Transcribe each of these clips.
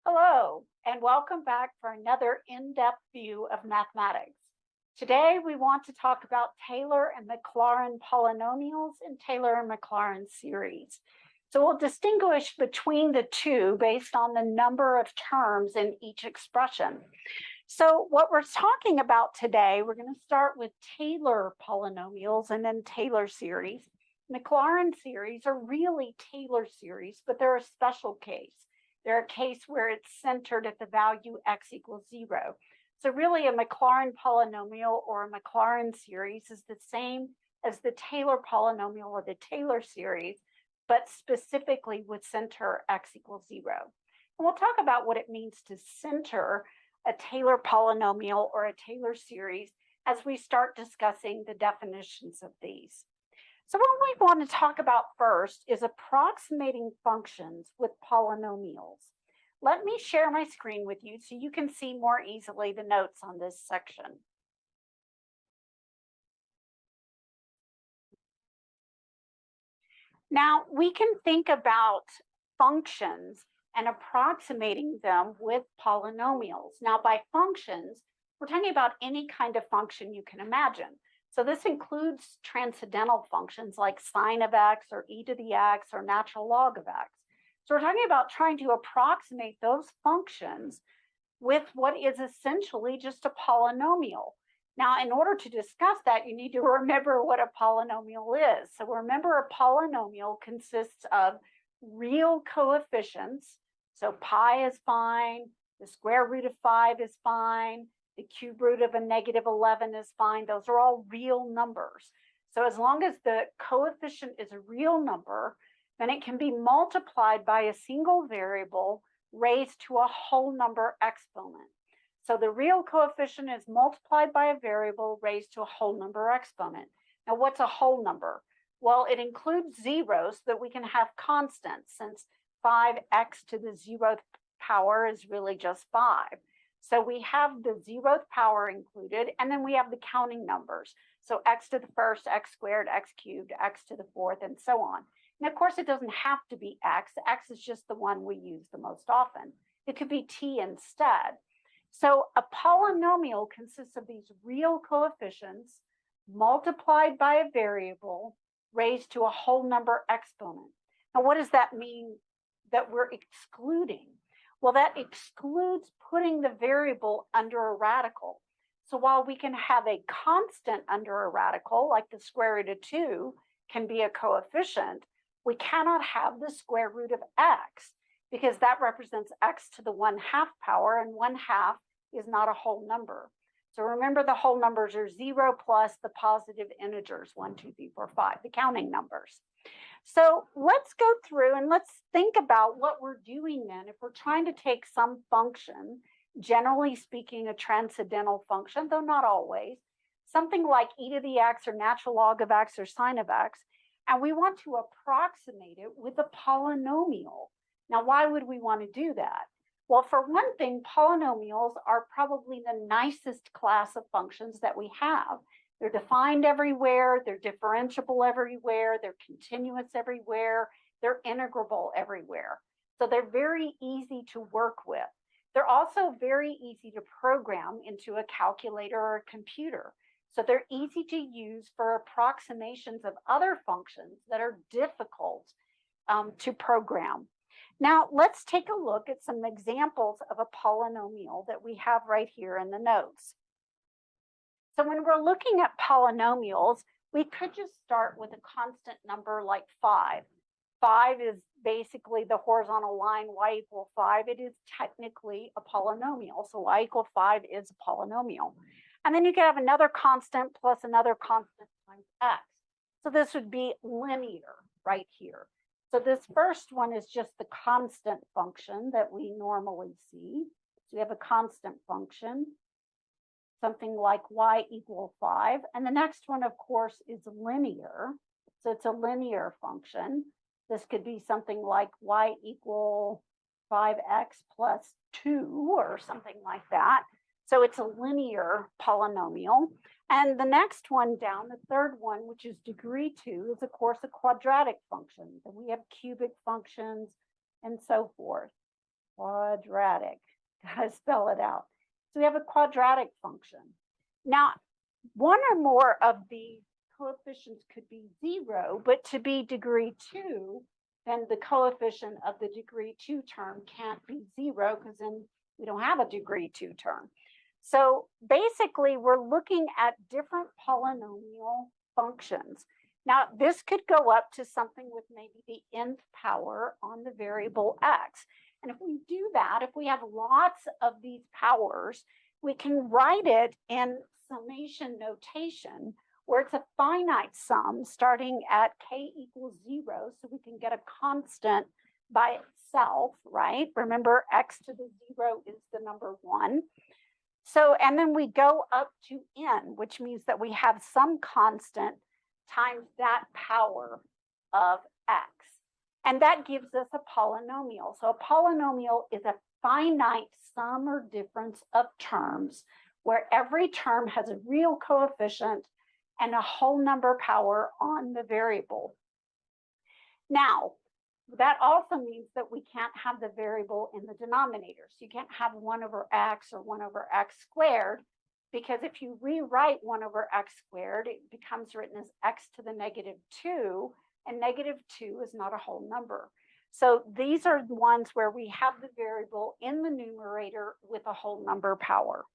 Hello, and welcome back for another in-depth view of mathematics. Today, we want to talk about Taylor and Mclaren polynomials and Taylor and Mclaren series. So we'll distinguish between the two based on the number of terms in each expression. So what we're talking about today, we're going to start with Taylor polynomials and then Taylor series. Mclaren series are really Taylor series, but they're a special case. They're a case where it's centered at the value x equals 0. So really a Mclaren polynomial or a Mclaren series is the same as the Taylor polynomial or the Taylor series, but specifically would center x equals 0. And we'll talk about what it means to center a Taylor polynomial or a Taylor series as we start discussing the definitions of these. So what we want to talk about first is approximating functions with polynomials. Let me share my screen with you so you can see more easily the notes on this section. Now, we can think about functions and approximating them with polynomials. Now, by functions, we're talking about any kind of function you can imagine. So this includes transcendental functions like sine of x or e to the x or natural log of x. So we're talking about trying to approximate those functions with what is essentially just a polynomial. Now, in order to discuss that, you need to remember what a polynomial is. So remember, a polynomial consists of real coefficients. So pi is fine, the square root of 5 is fine, the cube root of a -11 is fine. Those are all real numbers. So as long as the coefficient is a real number, then it can be multiplied by a single variable raised to a whole number exponent. So the real coefficient is multiplied by a variable raised to a whole number exponent. Now, what's a whole number? Well, it includes zeros so that we can have constants, since 5x to the 0th power is really just 5. So we have the 0th power included, and then we have the counting numbers. So x to the first, x squared, x cubed, x to the 4th, and so on. And of course, it doesn't have to be x. X is just the one we use the most often. It could be t instead. So a polynomial consists of these real coefficients multiplied by a variable raised to a whole number exponent. Now, what does that mean that we're excluding? Well, that excludes putting the variable under a radical. So while we can have a constant under a radical, like the square root of 2 can be a coefficient, we cannot have the square root of x, because that represents x to the 1/2 power, and 1/2 is not a whole number. So remember, the whole numbers are 0 plus the positive integers, 1, 2, 3, 4, 5, the counting numbers. So let's go through and let's think about what we're doing then. If we're trying to take some function, generally speaking, a transcendental function, though not always, something like e to the x or natural log of x or sine of x, and we want to approximate it with a polynomial. Now, why would we want to do that? Well, for one thing, polynomials are probably the nicest class of functions that we have. They're defined everywhere, they're differentiable everywhere, they're continuous everywhere, they're integrable everywhere. So they're very easy to work with. They're also very easy to program into a calculator or a computer. So they're easy to use for approximations of other functions that are difficult to program. Now, let's take a look at some examples of a polynomial that we have right here in the notes. So when we're looking at polynomials, we could just start with a constant number like 5. 5 is basically the horizontal line, y equal 5. It is technically a polynomial. So y equal 5 is a polynomial. And then you could have another constant plus another constant times x. So this would be linear right here. So this first one is just the constant function that we normally see. So we have a constant function, something like y equal 5. And the next one, of course, is linear. So it's a linear function. This could be something like y equal 5x plus 2 or something like that. So it's a linear polynomial. And the next one down, the third one, which is degree 2, is of course a quadratic function. And we have cubic functions and so forth. quadratic. Gotta spell it out. So we have a quadratic function. Now, one or more of the coefficients could be 0, but to be degree 2, then the coefficient of the degree 2 term can't be 0 because then we don't have a degree 2 term. So basically, we're looking at different polynomial functions. Now, this could go up to something with maybe the nth power on the variable x. And if we do that, if we have lots of these powers, we can write it in summation notation, where it's a finite sum starting at k equals 0, so we can get a constant by itself, right? Remember, x to the 0 is the number 1. So, and then we go up to n, which means that we have some constant times that power of x. And that gives us a polynomial. So a polynomial is a finite sum or difference of terms where every term has a real coefficient and a whole number power on the variable. Now, that also means that we can't have the variable in the denominator. So you can't have 1 over x or 1 over x squared, because if you rewrite 1 over x squared, it becomes written as x to the negative 2, and negative 2 is not a whole number. So these are the ones where we have the variable in the numerator with a whole number power.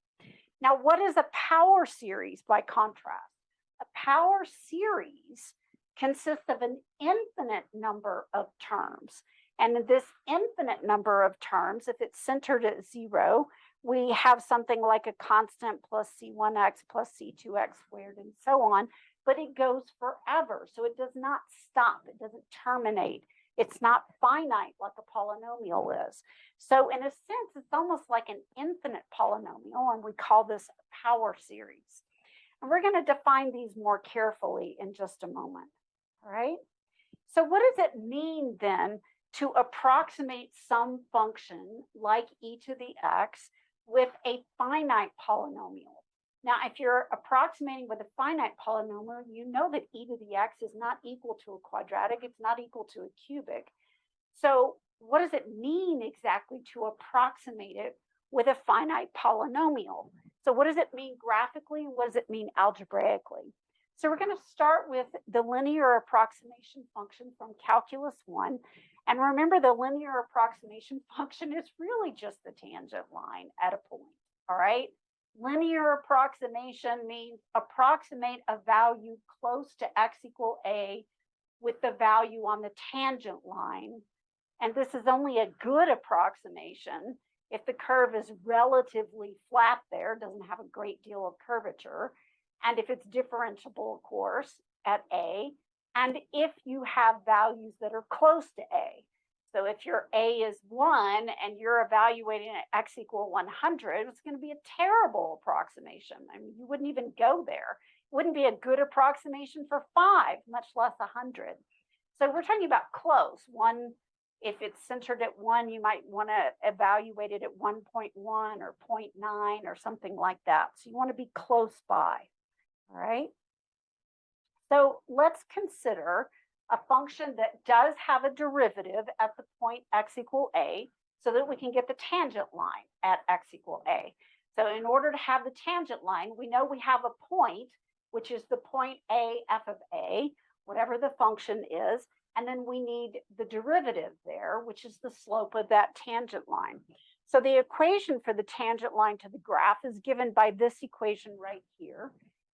Now, what is a power series by contrast? A power series consists of an infinite number of terms. And this infinite number of terms, if it's centered at 0, we have something like a constant plus c1x plus c2x squared and so on, but it goes forever. So it does not stop, it doesn't terminate. It's not finite like a polynomial is. So in a sense, it's almost like an infinite polynomial, and we call this a power series. And we're going to define these more carefully in just a moment. All right. So what does it mean then to approximate some function like e to the x with a finite polynomial? Now, if you're approximating with a finite polynomial, you know that e to the x is not equal to a quadratic. It's not equal to a cubic. So what does it mean exactly to approximate it with a finite polynomial? So what does it mean graphically? What does it mean algebraically? So we're going to start with the linear approximation function from Calculus 1. And remember, the linear approximation function is really just the tangent line at a point, all right? Linear approximation means approximate a value close to x equal a with the value on the tangent line. And this is only a good approximation if the curve is relatively flat there, doesn't have a great deal of curvature, and if it's differentiable, of course, at a, and if you have values that are close to a. So if your a is 1 and you're evaluating at x equal 100, it's going to be a terrible approximation. I mean, you wouldn't even go there. It wouldn't be a good approximation for 5, much less 100. So we're talking about close. One, if it's centered at 1, you might want to evaluate it at 1.1 or 0.9 or something like that. So you want to be close by. All right. So let's consider a function that does have a derivative at the point x equal a, so that we can get the tangent line at x equal a. So in order to have the tangent line, we know we have a point, which is the point a f of a, whatever the function is, and then we need the derivative there, which is the slope of that tangent line. So the equation for the tangent line to the graph is given by this equation right here.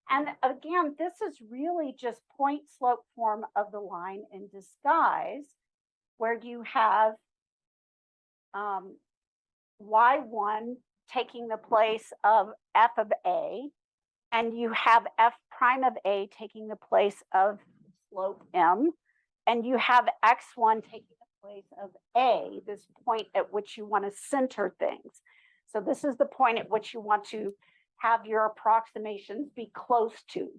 And again, this is really just point slope form of the line in disguise, where you have y1 taking the place of f of a, and you have f prime of a taking the place of slope m, and you have x1 taking the place of a, this point at which you want to center things. So this is the point at which you want to have your approximations be close to.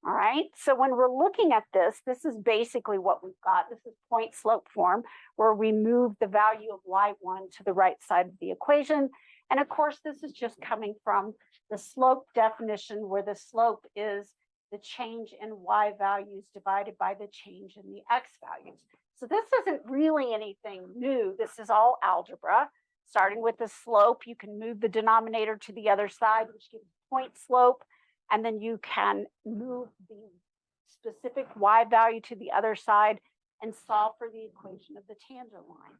All right. So when we're looking at this, this is basically what we've got. This is point slope form, where we move the value of y1 to the right side of the equation. And of course, this is just coming from the slope definition, where the slope is the change in y values divided by the change in the x values. So this isn't really anything new. This is all algebra. starting with the slope, you can move the denominator to the other side, which gives point slope, and then you can move the specific y value to the other side and solve for the equation of the tangent line.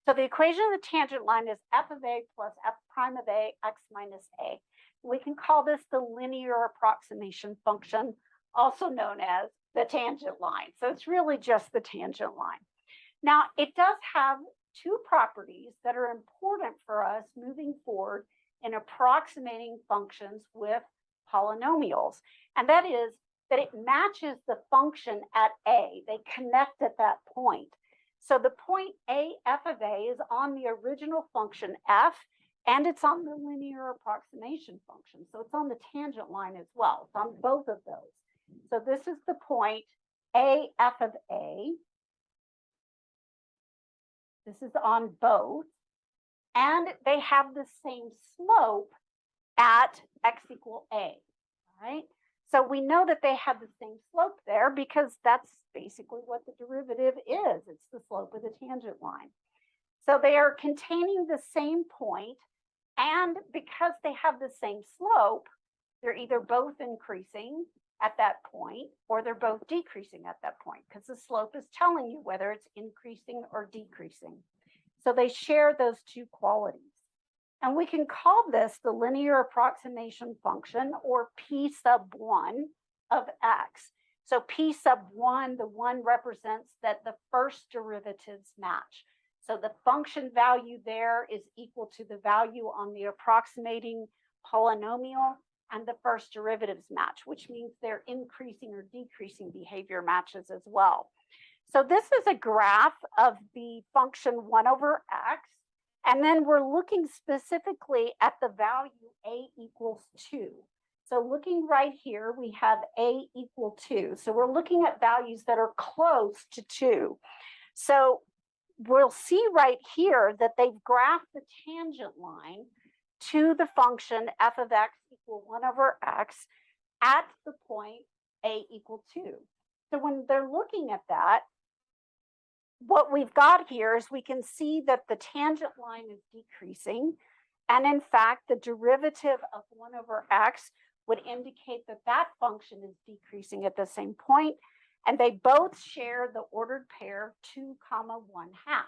So the equation of the tangent line is f of a plus f prime of a x minus a. We can call this the linear approximation function, also known as the tangent line. So it's really just the tangent line. Now, it does have two properties that are important for us moving forward in approximating functions with polynomials. And that is that it matches the function at a. They connect at that point. So the point a f of a is on the original function f, and it's on the linear approximation function. So it's on the tangent line as well. It's on both of those. So this is the point a f of a. This is on both. And they have the same slope at x equal a, right? So we know that they have the same slope there because that's basically what the derivative is. It's the slope of the tangent line. So they are containing the same point, and because they have the same slope, they're either both increasing at that point or they're both decreasing at that point because the slope is telling you whether it's increasing or decreasing. So they share those two qualities. And we can call this the linear approximation function, or p sub 1 of x. So p sub 1, the 1 represents that the first derivatives match. So the function value there is equal to the value on the approximating polynomial, and the first derivatives match, which means their increasing or decreasing behavior matches as well. So this is a graph of the function 1 over x. And then we're looking specifically at the value a equals 2. So looking right here, we have a equal 2. So we're looking at values that are close to 2. So we'll see right here that they've graphed the tangent line to the function f of x equal 1 over x at the point a equal 2. So when they're looking at that, what we've got here is we can see that the tangent line is decreasing. And in fact, the derivative of 1 over x would indicate that that function is decreasing at the same point. And they both share the ordered pair 2, 1/2.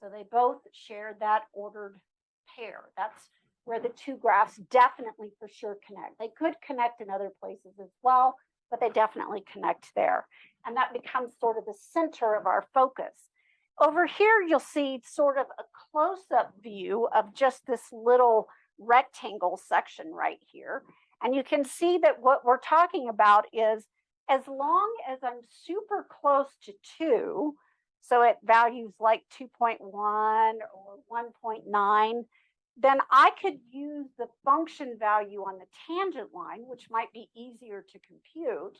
So they both share that ordered pair. That's where the two graphs definitely for sure connect. They could connect in other places as well, but they definitely connect there. And that becomes sort of the center of our focus. Over here, you'll see sort of a close-up view of just this little rectangle section right here. And you can see that what we're talking about is as long as I'm super close to 2, so at values like 2.1 or 1.9, then I could use the function value on the tangent line, which might be easier to compute,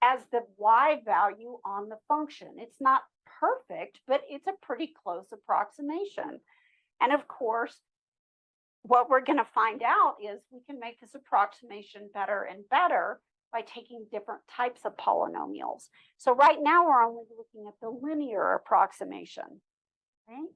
as the y value on the function. It's not perfect, but it's a pretty close approximation. And of course, what we're going to find out is we can make this approximation better and better by taking different types of polynomials. So right now we're only looking at the linear approximation, right?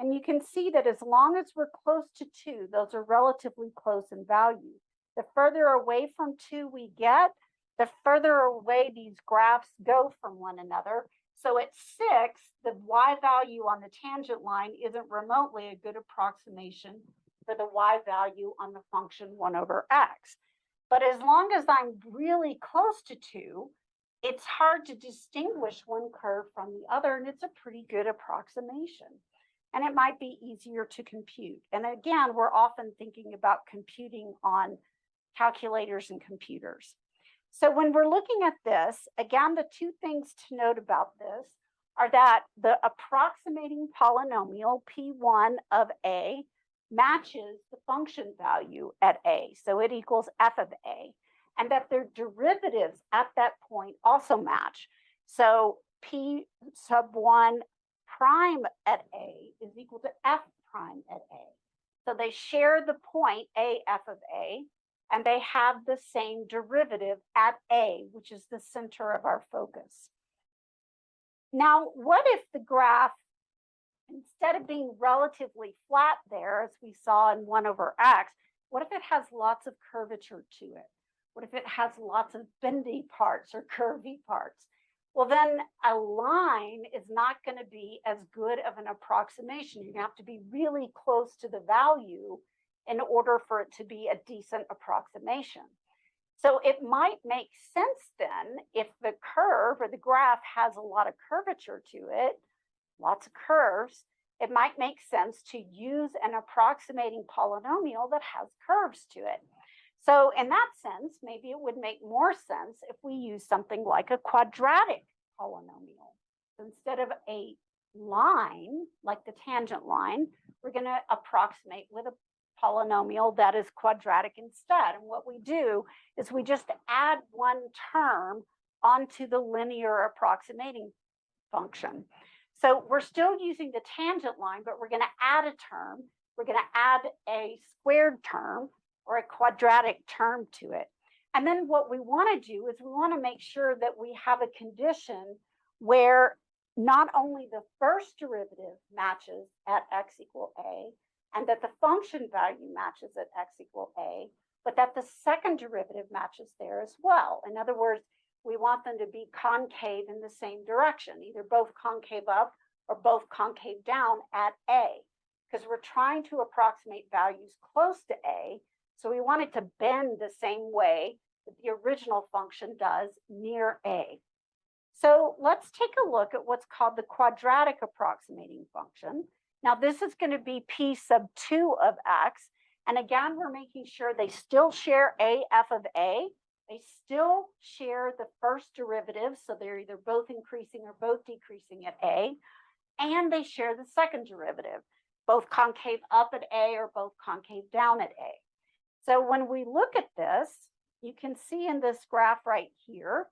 And you can see that as long as we're close to 2, those are relatively close in value. The further away from 2 we get, the further away these graphs go from one another. So at 6, the y value on the tangent line isn't remotely a good approximation for the y value on the function 1 over x. But as long as I'm really close to 2, it's hard to distinguish one curve from the other, and it's a pretty good approximation. And it might be easier to compute. And again, we're often thinking about computing on calculators and computers. So when we're looking at this, again, the two things to note about this are that the approximating polynomial P1 of A matches the function value at A. So it equals f of A. And that their derivatives at that point also match. So P sub 1 prime at A is equal to f prime at A. So they share the point a f of A, and they have the same derivative at A, which is the center of our focus. Now, what if the graph Instead of being relatively flat there, as we saw in 1 over x, what if it has lots of curvature to it? What if it has lots of bendy parts or curvy parts? Well, then a line is not going to be as good of an approximation. You're going to have to be really close to the value in order for it to be a decent approximation. So it might make sense then if the curve or the graph has a lot of curvature to it, lots of curves, it might make sense to use an approximating polynomial that has curves to it. So in that sense, maybe it would make more sense if we use something like a quadratic polynomial. So instead of a line, like the tangent line, we're going to approximate with a polynomial that is quadratic instead. And what we do is we just add one term onto the linear approximating function. So we're still using the tangent line, but we're going to add a term. We're going to add a squared term or a quadratic term to it. And then what we want to do is we want to make sure that we have a condition where not only the first derivative matches at x equal a, and that the function value matches at x equal a, but that the second derivative matches there as well. In other words, we want them to be concave in the same direction, either both concave up or both concave down at a, because we're trying to approximate values close to a. So we want it to bend the same way that the original function does near a. So let's take a look at what's called the quadratic approximating function. Now this is going to be p sub 2 of x. And again, we're making sure they still share a f of a. They still share the first derivative, so they're either both increasing or both decreasing at a. And they share the second derivative, both concave up at a or both concave down at a. So when we look at this, you can see in this graph right here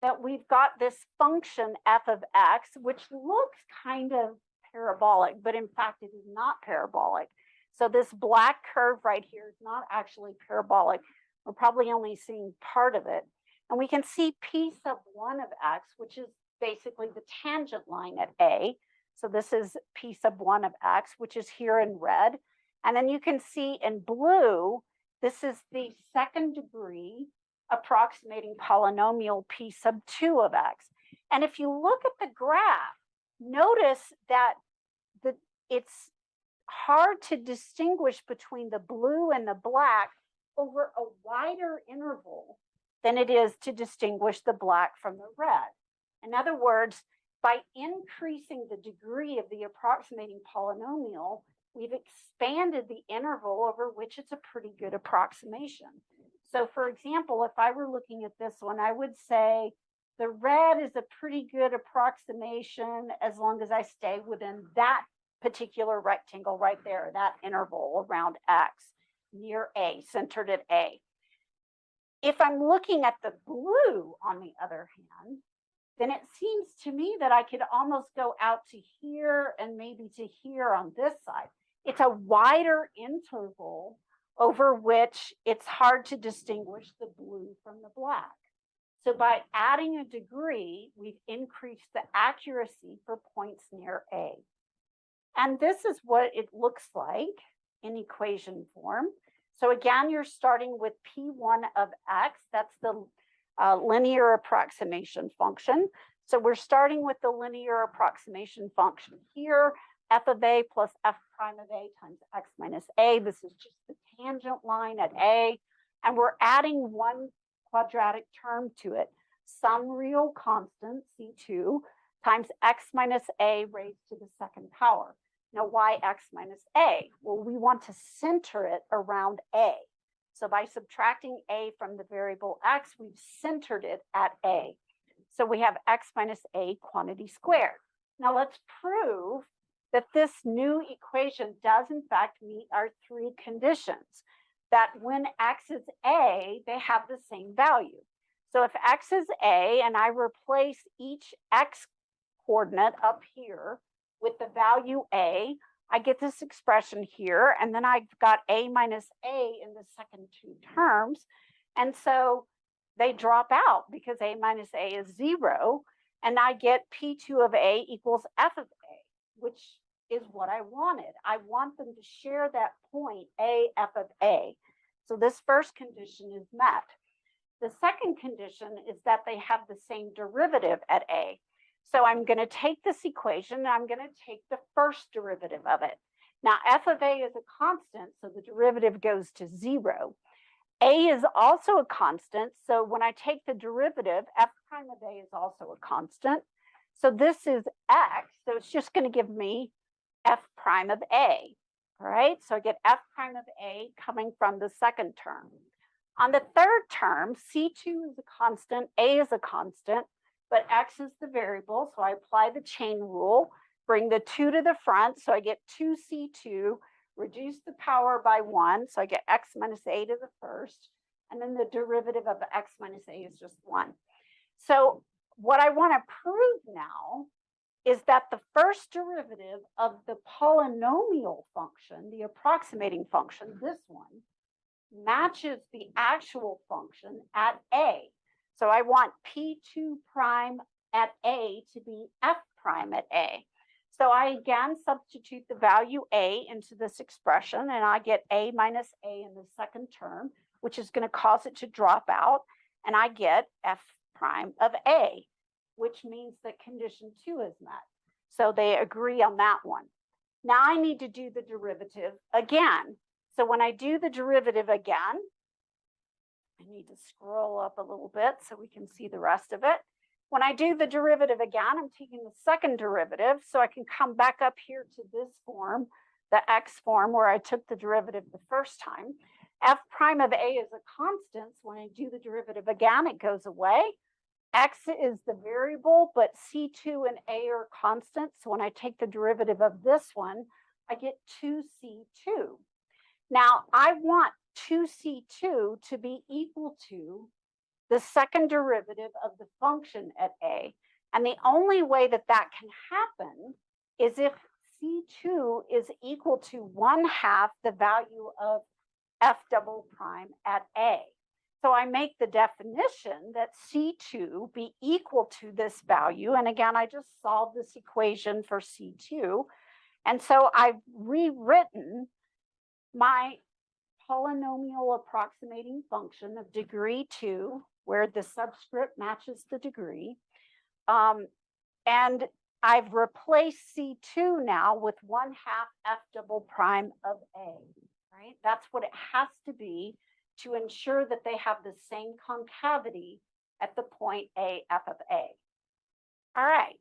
that we've got this function f of x, which looks kind of parabolic, but in fact it is not parabolic. So this black curve right here is not actually parabolic. We're probably only seeing part of it. And we can see p sub 1 of x, which is basically the tangent line at a. So this is p sub 1 of x, which is here in red. And then you can see in blue, this is the second degree approximating polynomial p sub 2 of x. And if you look at the graph, notice that it's hard to distinguish between the blue and the black over a wider interval than it is to distinguish the black from the red. In other words, by increasing the degree of the approximating polynomial, we've expanded the interval over which it's a pretty good approximation. So for example, if I were looking at this one, I would say the red is a pretty good approximation as long as I stay within that particular rectangle right there, that interval around x, near a, centered at a. If I'm looking at the blue, on the other hand, then it seems to me that I could almost go out to here and maybe to here on this side. It's a wider interval over which it's hard to distinguish the blue from the black. So by adding a degree, we've increased the accuracy for points near a. And this is what it looks like in equation form. So again, you're starting with p1 of x. That's the linear approximation function. So we're starting with the linear approximation function here, f of a plus f prime of a times x minus a. This is just the tangent line at a. And we're adding one quadratic term to it, some real constant, c2, times x minus a raised to the second power. Now, why x minus a? Well, we want to center it around a. So by subtracting a from the variable x, we've centered it at a. So we have x minus a quantity squared. Now let's prove that this new equation does in fact meet our three conditions, that when x is a, they have the same value. So if x is a and I replace each x coordinate up here with the value a, I get this expression here, and then I've got a minus a in the second two terms. And so they drop out because a minus a is 0, and I get p2 of a equals f of a, which is what I wanted. I want them to share that point, a f of a. So this first condition is met. The second condition is that they have the same derivative at a. So I'm going to take this equation and I'm going to take the first derivative of it. Now, f of a is a constant, so the derivative goes to 0. A is also a constant, so when I take the derivative, f prime of a is also a constant. So this is x, so it's just going to give me f prime of a. All right, so I get f prime of a coming from the second term. On the third term, C2 is a constant, A is a constant, but X is the variable. So I apply the chain rule, bring the 2 to the front. So I get 2C2, reduce the power by 1. So I get X minus A to the first. And then the derivative of X minus A is just 1. So what I want to prove now is that the first derivative of the polynomial function, the approximating function, this one, matches the actual function at a. So I want P2 prime at a to be f prime at a. So I again substitute the value a into this expression, and I get a minus a in the second term, which is going to cause it to drop out, and I get f prime of a, which means that condition 2 is met. So they agree on that one. Now I need to do the derivative again. So when I do the derivative again, I need to scroll up a little bit so we can see the rest of it. When I do the derivative again, I'm taking the second derivative, so I can come back up here to this form, the x form where I took the derivative the first time. F prime of a is a constant, so when I do the derivative again, it goes away. X is the variable, but C2 and A are constants, so when I take the derivative of this one, I get 2C2. Now, I want 2C2 to be equal to the second derivative of the function at a. And the only way that that can happen is if C2 is equal to 1/2 the value of f double prime at a. So I make the definition that C2 be equal to this value. And again, I just solved this equation for C2. And so I've rewritten my polynomial approximating function of degree 2, where the subscript matches the degree. And I've replaced C2 now with 1/2 f double prime of a, right? That's what it has to be to ensure that they have the same concavity at the point a f of a. All right.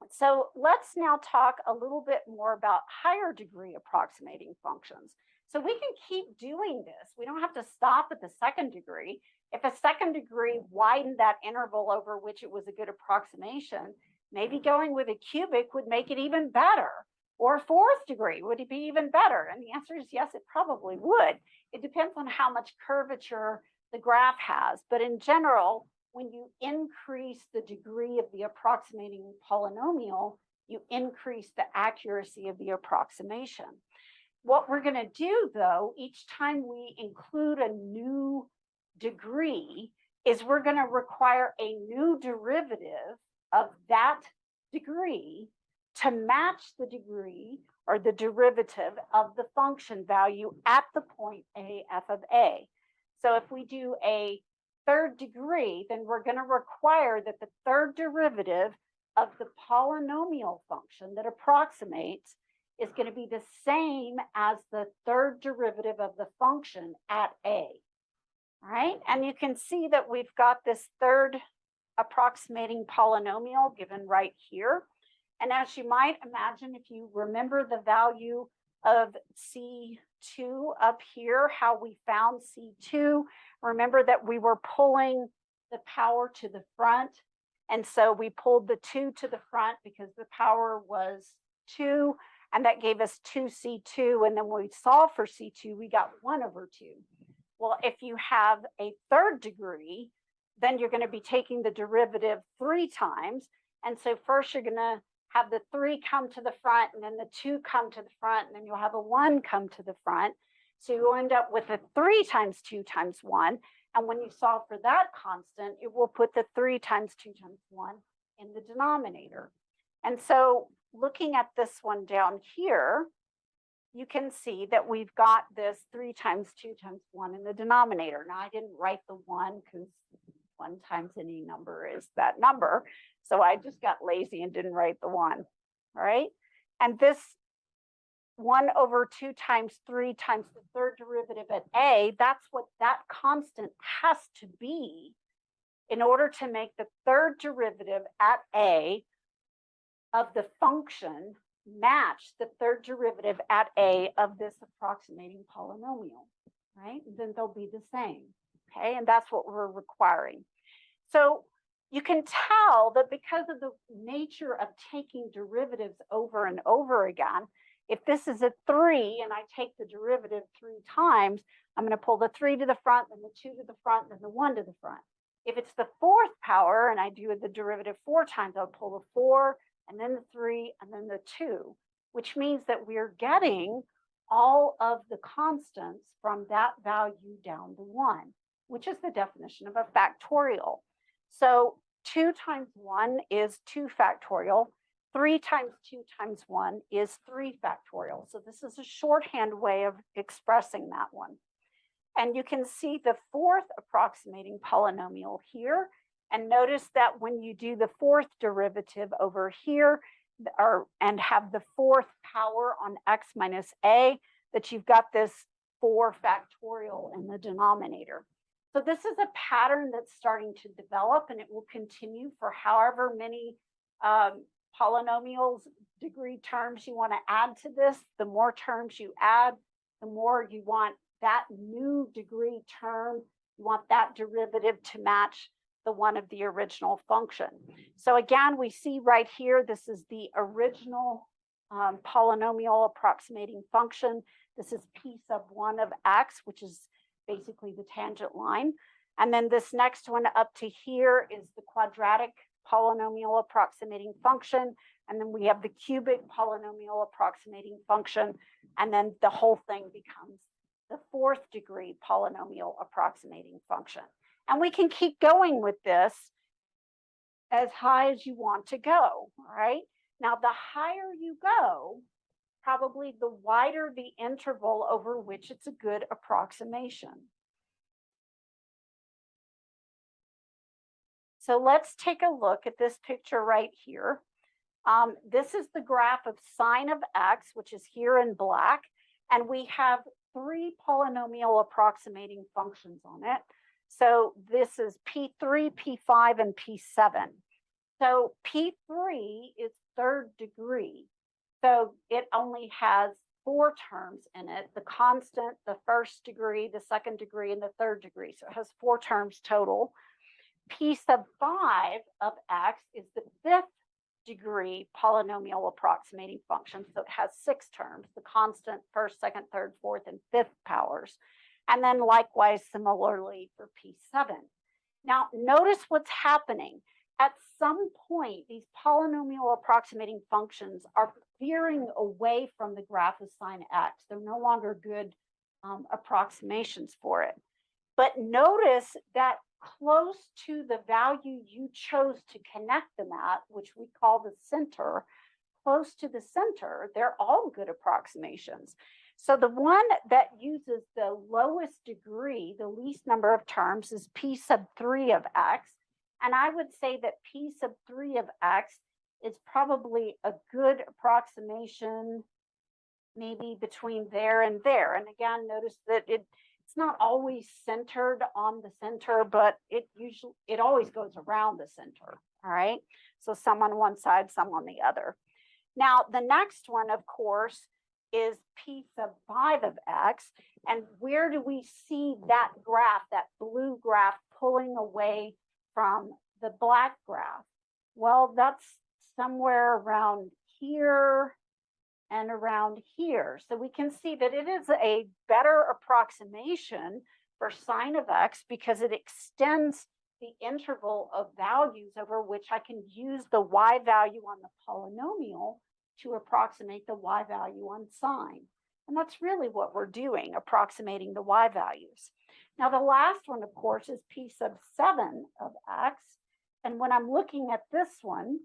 So let's now talk a little bit more about higher degree approximating functions. So we can keep doing this. We don't have to stop at the second degree. If a second degree widened that interval over which it was a good approximation, maybe going with a cubic would make it even better. Or fourth degree, would it be even better? And the answer is yes, it probably would. It depends on how much curvature the graph has. But in general, when you increase the degree of the approximating polynomial, you increase the accuracy of the approximation. What we're going to do, though, each time we include a new degree, is we're going to require a new derivative of that degree to match the degree or the derivative of the function value at the point a f of a. So if we do a third degree, then we're going to require that the third derivative of the polynomial function that approximates is going to be the same as the third derivative of the function at a. All right, and you can see that we've got this third approximating polynomial given right here. And as you might imagine, if you remember the value of C2 up here, how we found C2, remember that we were pulling the power to the front. And so we pulled the 2 to the front because the power was 2, and that gave us 2C2. And then when we solved for C2, we got 1/2. Well, if you have a third degree, then you're going to be taking the derivative 3 times. And so first you're going to have the 3 come to the front, and then the 2 come to the front, and then you'll have a 1 come to the front. So you end up with a 3 times 2 times 1. And when you solve for that constant, it will put the 3 times 2 times 1 in the denominator. And so looking at this one down here, you can see that we've got this 3 times 2 times 1 in the denominator. Now, I didn't write the 1 because 1 times any number is that number. So I just got lazy and didn't write the 1. All right. And this 1 over 2 times 3 times the third derivative at a, that's what that constant has to be in order to make the third derivative at a of the function match the third derivative at a of this approximating polynomial, right? Then they'll be the same, okay? And that's what we're requiring. So you can tell that because of the nature of taking derivatives over and over again, if this is a 3 and I take the derivative 3 times, I'm going to pull the 3 to the front, then the 2 to the front, then the 1 to the front. If it's the 4th power and I do the derivative 4 times, I'll pull the 4, and then the 3, and then the 2, which means that we're getting all of the constants from that value down to 1, which is the definition of a factorial. So 2 times 1 is 2 factorial. 3 times 2 times 1 is 3 factorial. So this is a shorthand way of expressing that one. And you can see the 4th approximating polynomial here. And notice that when you do the 4th derivative over here, and have the 4th power on x minus a, that you've got this 4 factorial in the denominator. So this is a pattern that's starting to develop, and it will continue for however many polynomials degree terms you want to add to this. The more terms you add, the more you want that new degree term, you want that derivative to match the one of the original function. So again, we see right here, this is the original polynomial approximating function. This is p sub 1 of x, which is basically the tangent line. And then this next one up to here is the quadratic polynomial approximating function. And then we have the cubic polynomial approximating function. And then the whole thing becomes the 4th degree polynomial approximating function. And we can keep going with this as high as you want to go, all right? Now, the higher you go, probably the wider the interval over which it's a good approximation. So let's take a look at this picture right here. This is the graph of sine of x, which is here in black, and we have 3 polynomial approximating functions on it. So this is P3, P5, and P7. So P3 is 3rd degree. So it only has 4 terms in it, the constant, the 1st degree, the 2nd degree, and the 3rd degree. So it has 4 terms total. P sub 5 of x is the 5th degree polynomial approximating function. So it has 6 terms, the constant, 1st, 2nd, 3rd, 4th, and 5th powers. And then likewise, similarly for P7. Now, notice what's happening. At some point, these polynomial approximating functions are veering away from the graph of sine x. They're no longer good approximations for it. But notice that close to the value you chose to connect them at, which we call the center, close to the center, they're all good approximations. So the one that uses the lowest degree, the least number of terms, is P sub 3 of x. And I would say that P sub 3 of x is probably a good approximation, maybe between there and there. And again, notice that it's not always centered on the center, but it always goes around the center, all right? So some on one side, some on the other. Now, the next one, of course, is P sub 5 of x. And where do we see that graph, that blue graph, pulling away from the black graph? Well, that's somewhere around here and around here. So we can see that it is a better approximation for sine of x because it extends the interval of values over which I can use the y value on the polynomial to approximate the y value on sine. And that's really what we're doing, approximating the y values. Now, the last one, of course, is P sub 7 of x. And when I'm looking at this one,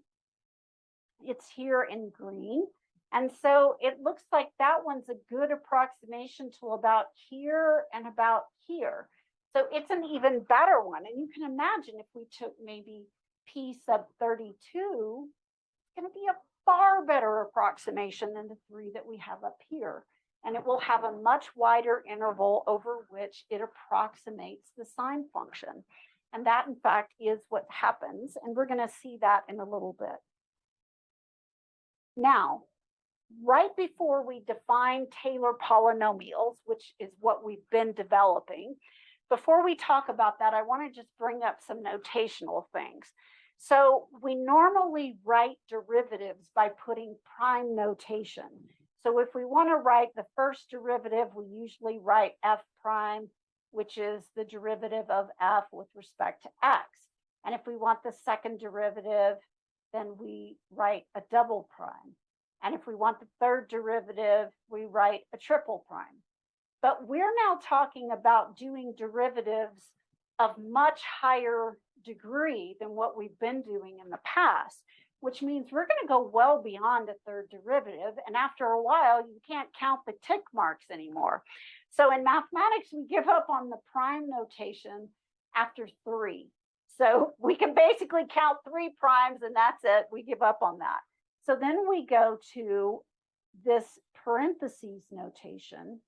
It's here in green. And so it looks like that one's a good approximation to about here and about here. So it's an even better one. And you can imagine if we took maybe P sub 32, it's going to be a far better approximation than the 3 that we have up here. And it will have a much wider interval over which it approximates the sine function. And that, in fact, is what happens. And we're going to see that in a little bit. Now, right before we define Taylor polynomials, which is what we've been developing, before we talk about that, I want to just bring up some notational things. So we normally write derivatives by putting prime notation. So if we want to write the first derivative, we usually write f prime, which is the derivative of f with respect to x. And if we want the second derivative, then we write a double prime. And if we want the third derivative, we write a triple prime. But we're now talking about doing derivatives of much higher degree than what we've been doing in the past, which means we're going to go well beyond a third derivative. And after a while, you can't count the tick marks anymore. So in mathematics, we give up on the prime notation after 3. So we can basically count 3 primes and that's it. We give up on that. So then we go to this parentheses notation,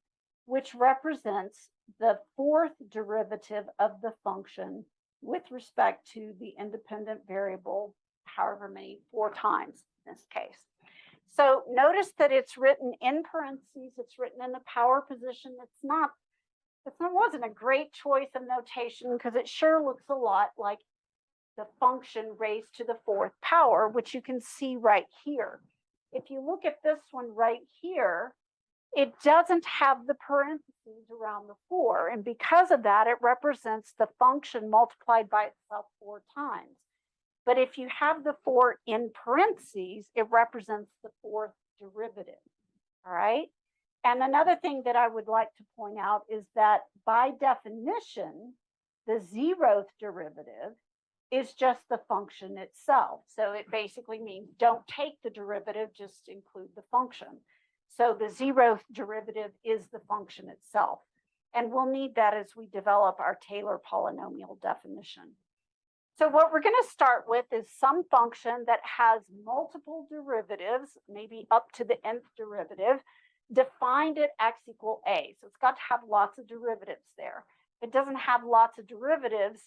which represents the 4th derivative of the function with respect to the independent variable, however many, 4 times in this case. So notice that it's written in parentheses, it's written in the power position. It wasn't a great choice of notation because it sure looks a lot like the function raised to the 4th power, which you can see right here. If you look at this one right here, it doesn't have the parentheses around the 4. And because of that, it represents the function multiplied by itself 4 times. But if you have the 4 in parentheses, it represents the 4th derivative. All right. And another thing that I would like to point out is that by definition, the 0th derivative is just the function itself. So it basically means don't take the derivative, just include the function. So the 0th derivative is the function itself. And we'll need that as we develop our Taylor polynomial definition. So what we're going to start with is some function that has multiple derivatives, maybe up to the nth derivative, defined at x equal a. So it's got to have lots of derivatives there. If it doesn't have lots of derivatives,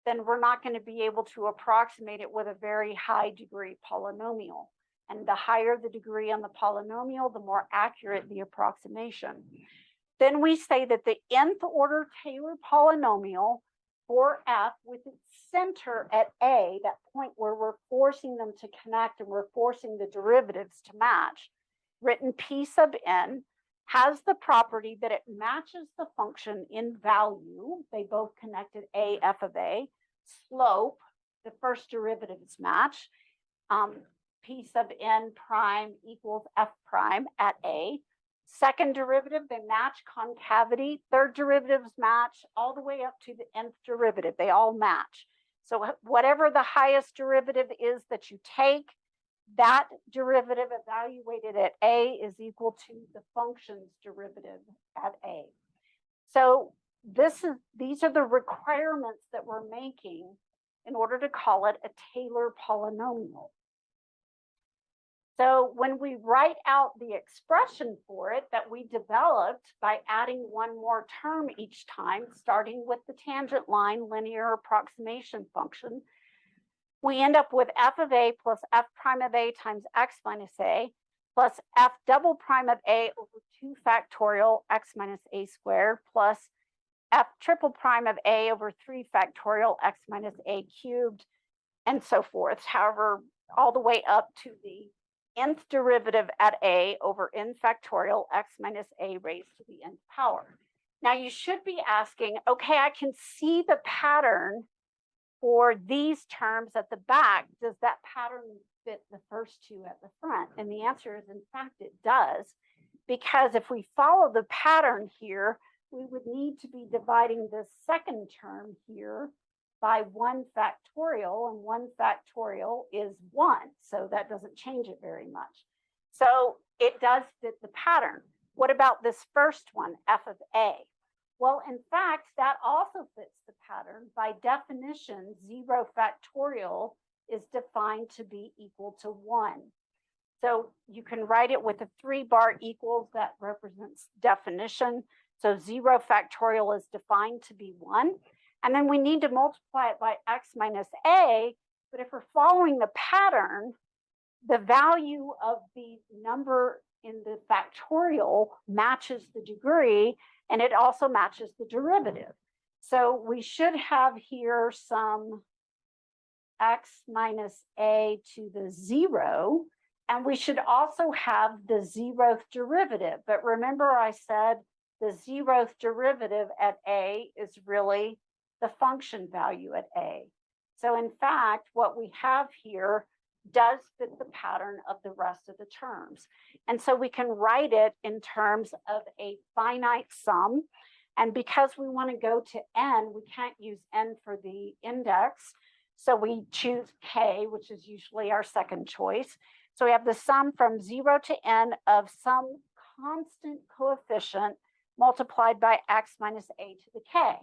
then we're not going to be able to approximate it with a very high degree polynomial. And the higher the degree on the polynomial, the more accurate the approximation. Then we say that the nth order Taylor polynomial for f with its center at a, that point where we're forcing them to connect and we're forcing the derivatives to match, written p sub n, has the property that it matches the function in value. They both connected a, f of a. Slope, the first derivatives match. P sub n prime equals f prime at a. Second derivative, they match concavity. Third derivatives match all the way up to the nth derivative. They all match. So whatever the highest derivative is that you take, that derivative evaluated at a is equal to the function's derivative at a. So these are the requirements that we're making in order to call it a Taylor polynomial. So when we write out the expression for it that we developed by adding one more term each time, starting with the tangent line linear approximation function, we end up with f of a plus f prime of a times x minus a plus f double prime of a over 2 factorial x minus a squared plus f triple prime of a over 3 factorial x minus a cubed, and so forth. However, all the way up to the nth derivative at a over n factorial x minus a raised to the nth power. Now you should be asking, okay, I can see the pattern for these terms at the back. Does that pattern fit the first 2 at the front? And the answer is, in fact, it does, because if we follow the pattern here, we would need to be dividing the second term here by 1 factorial, and 1 factorial is 1, so that doesn't change it very much. So it does fit the pattern. What about this first one, f of a? Well, in fact, that also fits the pattern. By definition, 0 factorial is defined to be equal to 1. So you can write it with a 3-bar equals that represents definition. So 0 factorial is defined to be 1. And then we need to multiply it by x minus a. But if we're following the pattern, the value of the number in the factorial matches the degree, and it also matches the derivative. So we should have here some x minus a to the 0, and we should also have the 0th derivative. But remember I said the 0th derivative at a is really the function value at a. So in fact, what we have here does fit the pattern of the rest of the terms. And so we can write it in terms of a finite sum. And because we want to go to n, we can't use n for the index. So we choose k, which is usually our second choice. So we have the sum from 0 to n of some constant coefficient multiplied by x minus a to the k.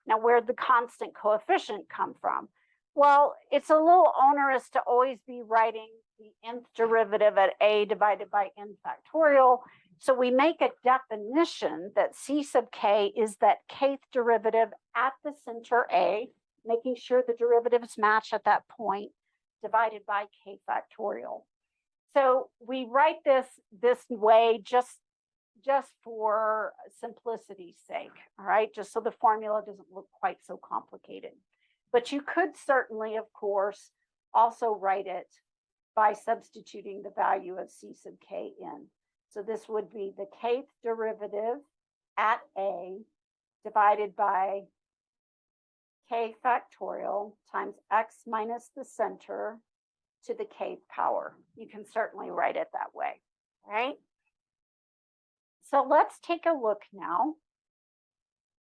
Now, where'd the constant coefficient come from? Well, it's a little onerous to always be writing the nth derivative at a divided by n factorial. So we make a definition that c sub k is that kth derivative at the center a, making sure the derivatives match at that point, divided by k factorial. So we write this way just for simplicity's sake, all right? Just so the formula doesn't look quite so complicated. But you could certainly, of course, also write it by substituting the value of c sub k in. So this would be the kth derivative at a divided by k factorial times x minus the center to the kth power. You can certainly write it that way, right? So let's take a look now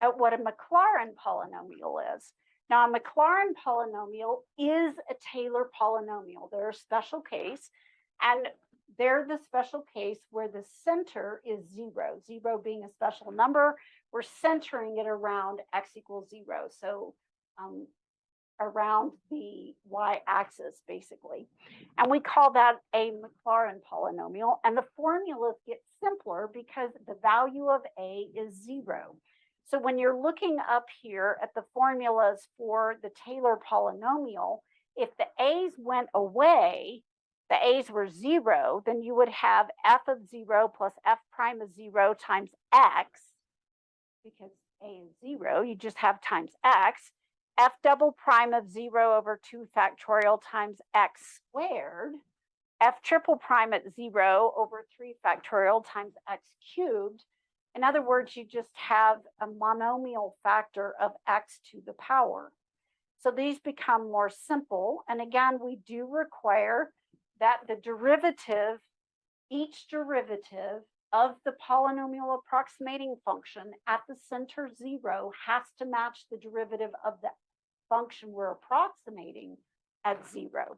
at what a Mclaren polynomial is. Now, a Mclaren polynomial is a Taylor polynomial. They're a special case, and they're the special case where the center is 0. 0 being a special number, we're centering it around x equals 0. So around the y-axis, basically. And we call that a Mclaren polynomial. And the formulas get simpler because the value of a is 0. So when you're looking up here at the formulas for the Taylor polynomial, if the a's went away, the a's were 0, then you would have f of 0 plus f prime of 0 times x, because a is 0, you just have times x, f double prime of 0 over 2 factorial times x squared, f triple prime at 0 over 3 factorial times x cubed. In other words, you just have a monomial factor of x to the power. So these become more simple. And again, we do require that the derivative, each derivative of the polynomial approximating function at the center 0 has to match the derivative of the function we're approximating at 0.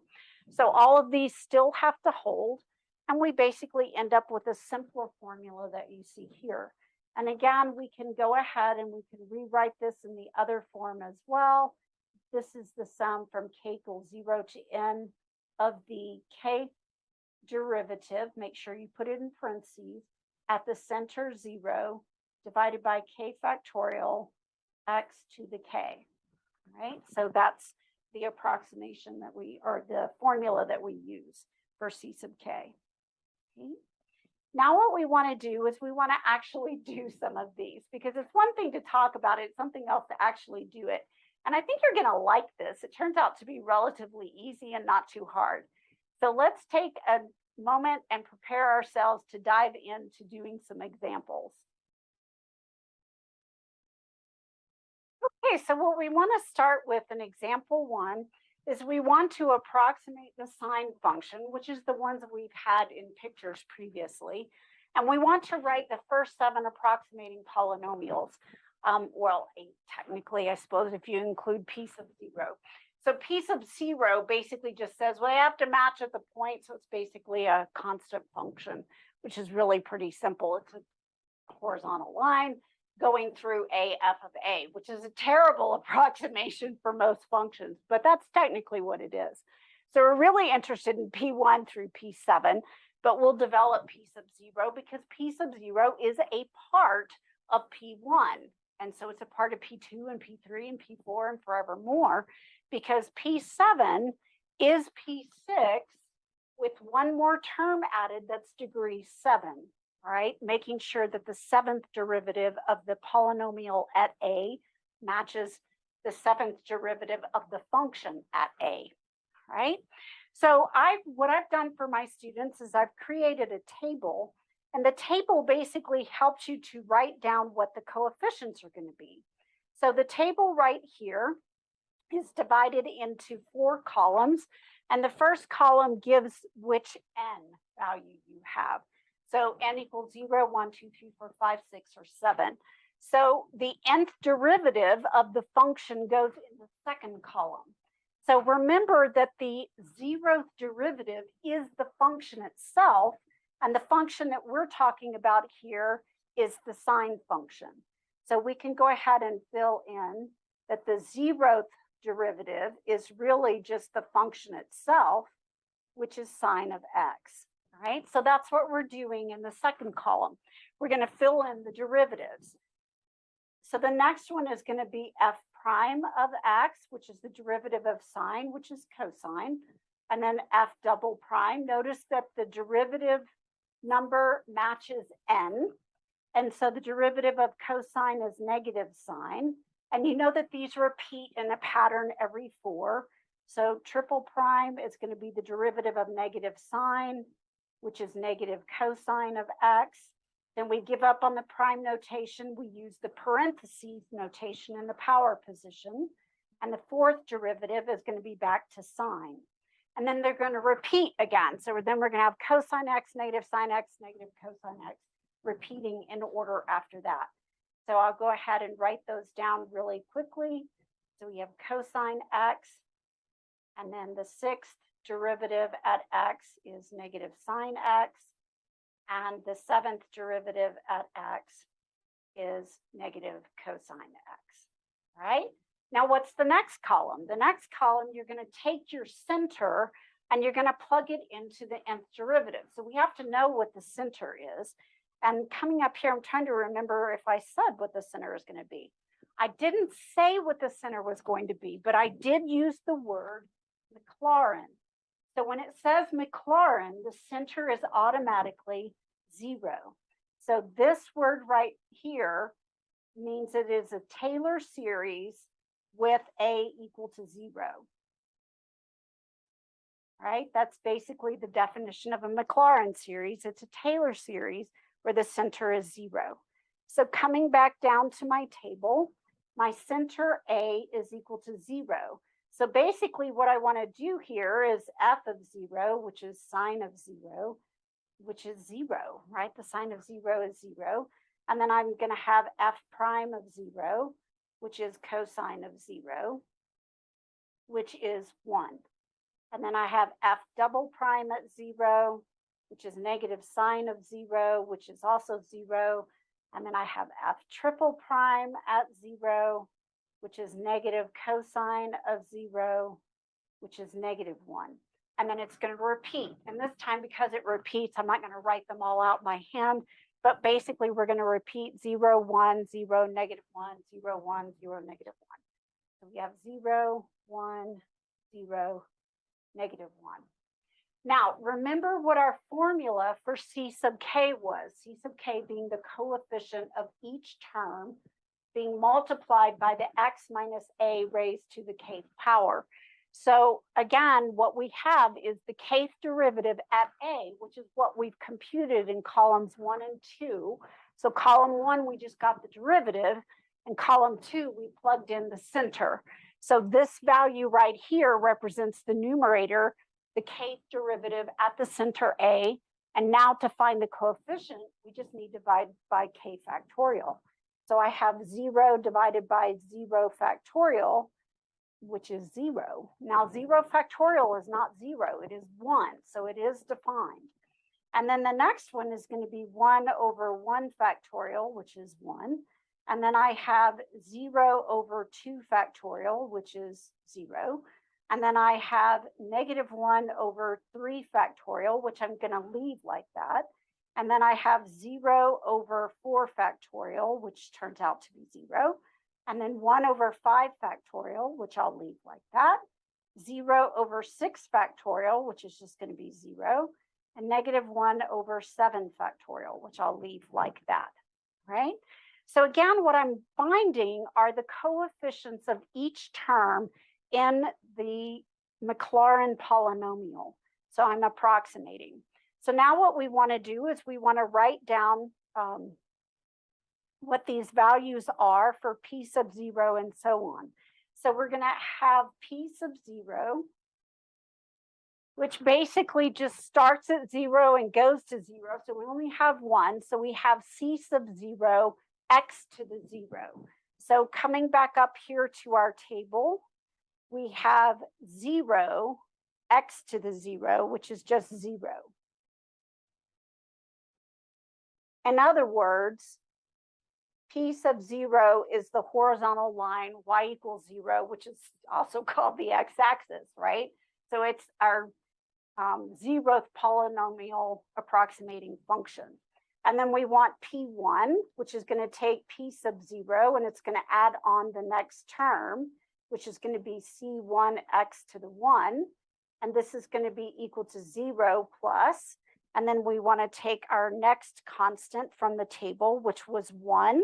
So all of these still have to hold, and we basically end up with a simpler formula that you see here. And again, we can go ahead and we can rewrite this in the other form as well. This is the sum from k equals 0 to n of the k derivative, make sure you put it in parentheses, at the center 0 divided by k factorial x to the k, right? So that's the approximation that or the formula that we use for c sub k. Okay. Now what we want to do is we want to actually do some of these, because it's one thing to talk about it, it's something else to actually do it. And I think you're going to like this. It turns out to be relatively easy and not too hard. So let's take a moment and prepare ourselves to dive into doing some examples. Okay, so what we want to start with in example 1 is we want to approximate the sine function, which is the ones that we've had in pictures previously. And we want to write the first 7 approximating polynomials. Well, technically, I suppose if you include p sub 0. So p sub 0 basically just says, well, I have to match at the point. So it's basically a constant function, which is really pretty simple. It's a horizontal line going through a f of a, which is a terrible approximation for most functions, but that's technically what it is. So we're really interested in p1 through p7, but we'll develop p sub 0 because p sub 0 is a part of p1. And so it's a part of p2 and p3 and p4 and forevermore, because p7 is p6 with one more term added that's degree 7. All right, making sure that the seventh derivative of the polynomial at a matches the seventh derivative of the function at a. All right, so what I've done for my students is I've created a table, and the table basically helps you to write down what the coefficients are going to be. So the table right here is divided into 4 columns, and the first column gives which n value you have. So n equals 0, 1, 2, 3, 4, 5, 6, or 7. So the nth derivative of the function goes in the second column. So remember that the 0th derivative is the function itself, and the function that we're talking about here is the sine function. So we can go ahead and fill in that the 0th derivative is really just the function itself, which is sine of x. All right, so that's what we're doing in the second column. We're going to fill in the derivatives. So the next one is going to be f prime of x, which is the derivative of sine, which is cosine, and then f double prime. Notice that the derivative number matches n, and so the derivative of cosine is negative sine. And you know that these repeat in a pattern every 4. So triple prime is going to be the derivative of negative sine, which is negative cosine of x. Then we give up on the prime notation. We use the parentheses notation in the power position. And the fourth derivative is going to be back to sine. And then they're going to repeat again. So then we're going to have cosine x, negative sine x, negative cosine x, repeating in order after that. So I'll go ahead and write those down really quickly. So we have cosine x, and then the sixth derivative at x is negative sine x, and the seventh derivative at x is negative cosine x. All right? Now, what's the next column? The next column, you're going to take your center and you're going to plug it into the nth derivative. So we have to know what the center is. And coming up here, I'm trying to remember if I said what the center is going to be. I didn't say what the center was going to be, but I did use the word Mclaren. So when it says Mclaren, the center is automatically 0. So this word right here means it is a Taylor series with a equal to 0. Right? That's basically the definition of a Mclaren series. It's a Taylor series where the center is 0. So coming back down to my table, my center A is equal to 0. So basically what I want to do here is f of 0, which is sine of 0, which is 0, right? The sine of 0 is 0. And then I'm going to have f prime of 0, which is cosine of 0, which is 1. And then I have f double prime at 0, which is negative sine of 0, which is also 0. And then I have f triple prime at 0, which is negative cosine of 0, which is negative 1. And then it's going to repeat. And this time, because it repeats, I'm not going to write them all out by hand, but basically we're going to repeat 0, 1, 0, negative 1, 0, 1, 0, negative 1. So we have 0, 1, 0, negative 1. Now, remember what our formula for C sub k was. C sub k being the coefficient of each term being multiplied by the x minus a raised to the kth power. So again, what we have is the kth derivative at a, which is what we've computed in columns 1 and 2. So column 1, we just got the derivative, and column 2, we plugged in the center. So this value right here represents the numerator, the kth derivative at the center a. And now to find the coefficient, we just need to divide by k factorial. So I have 0 divided by 0 factorial, which is 0. Now 0 factorial is not 0, it is 1, so it is defined. And then the next one is going to be 1 over 1 factorial, which is 1. And then I have 0 over 2 factorial, which is 0. And then I have negative 1 over 3 factorial, which I'm going to leave like that. And then I have 0 over 4 factorial, which turns out to be 0. And then 1 over 5 factorial, which I'll leave like that. 0 over 6 factorial, which is just going to be 0. And negative 1 over 7 factorial, which I'll leave like that, right? So again, what I'm finding are the coefficients of each term in the Mclaren polynomial. So I'm approximating. So now what we want to do is we want to write down what these values are for p sub 0 and so on. So we're going to have p sub 0, which basically just starts at 0 and goes to 0. So we only have 1. So we have c sub 0, x to the 0. So coming back up here to our table, we have 0, x to the 0, which is just 0. In other words, p sub 0 is the horizontal line, y equals 0, which is also called the x-axis, right? So it's our 0th polynomial approximating function. And then we want p1, which is going to take p sub 0, and it's going to add on the next term, which is going to be c1x to the 1. And this is going to be equal to 0 plus. And then we want to take our next constant from the table, which was 1.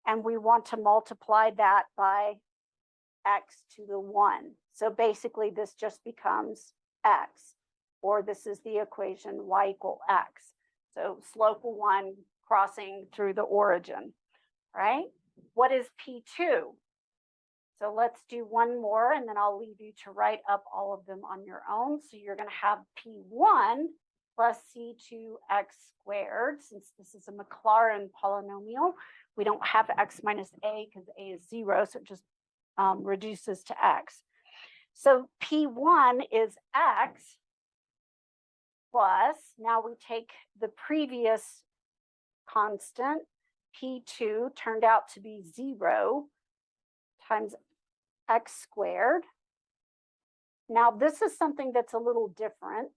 And we want to multiply that by x to the 1. So basically, this just becomes x, or this is the equation y equal x. So slope of 1 crossing through the origin, right? What is P2? So let's do one more, and then I'll leave you to write up all of them on your own. So you're going to have P1 plus C2x squared. Since this is a Mclaren polynomial, we don't have x minus a because a is 0, so it just reduces to x. So P1 is x plus, now we take the previous constant, P2 turned out to be 0 times x squared. Now this is something that's a little different.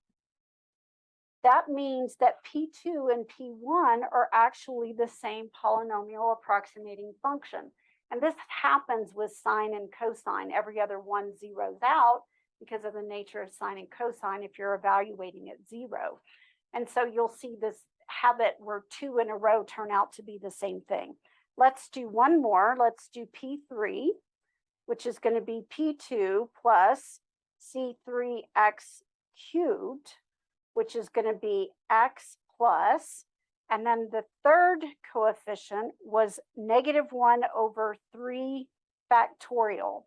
That means that P2 and P1 are actually the same polynomial approximating function. And this happens with sine and cosine. Every other one zeroes out because of the nature of sine and cosine if you're evaluating at 0. And so you'll see this habit where 2 in a row turn out to be the same thing. Let's do one more. Let's do P3, which is going to be P2 plus C3x cubed, which is going to be x plus, and then the third coefficient was negative 1 over 3 factorial.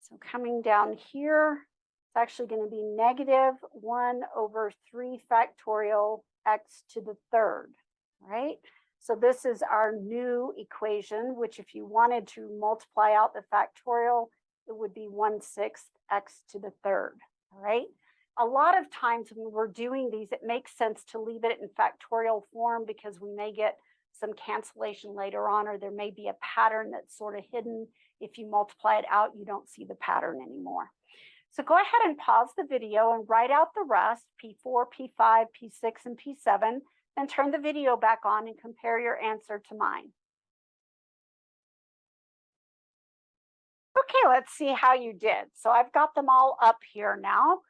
So coming down here, it's actually going to be negative 1 over 3 factorial x to the third, right? So this is our new equation, which if you wanted to multiply out the factorial, it would be 1/6 x to the third, all right? A lot of times when we're doing these, it makes sense to leave it in factorial form because we may get some cancellation later on, or there may be a pattern that's sort of hidden. If you multiply it out, you don't see the pattern anymore. So go ahead and pause the video and write out the rest, P4, P5, P6, and P7, then turn the video back on and compare your answer to mine. Okay, let's see how you did. So I've got them all up here now.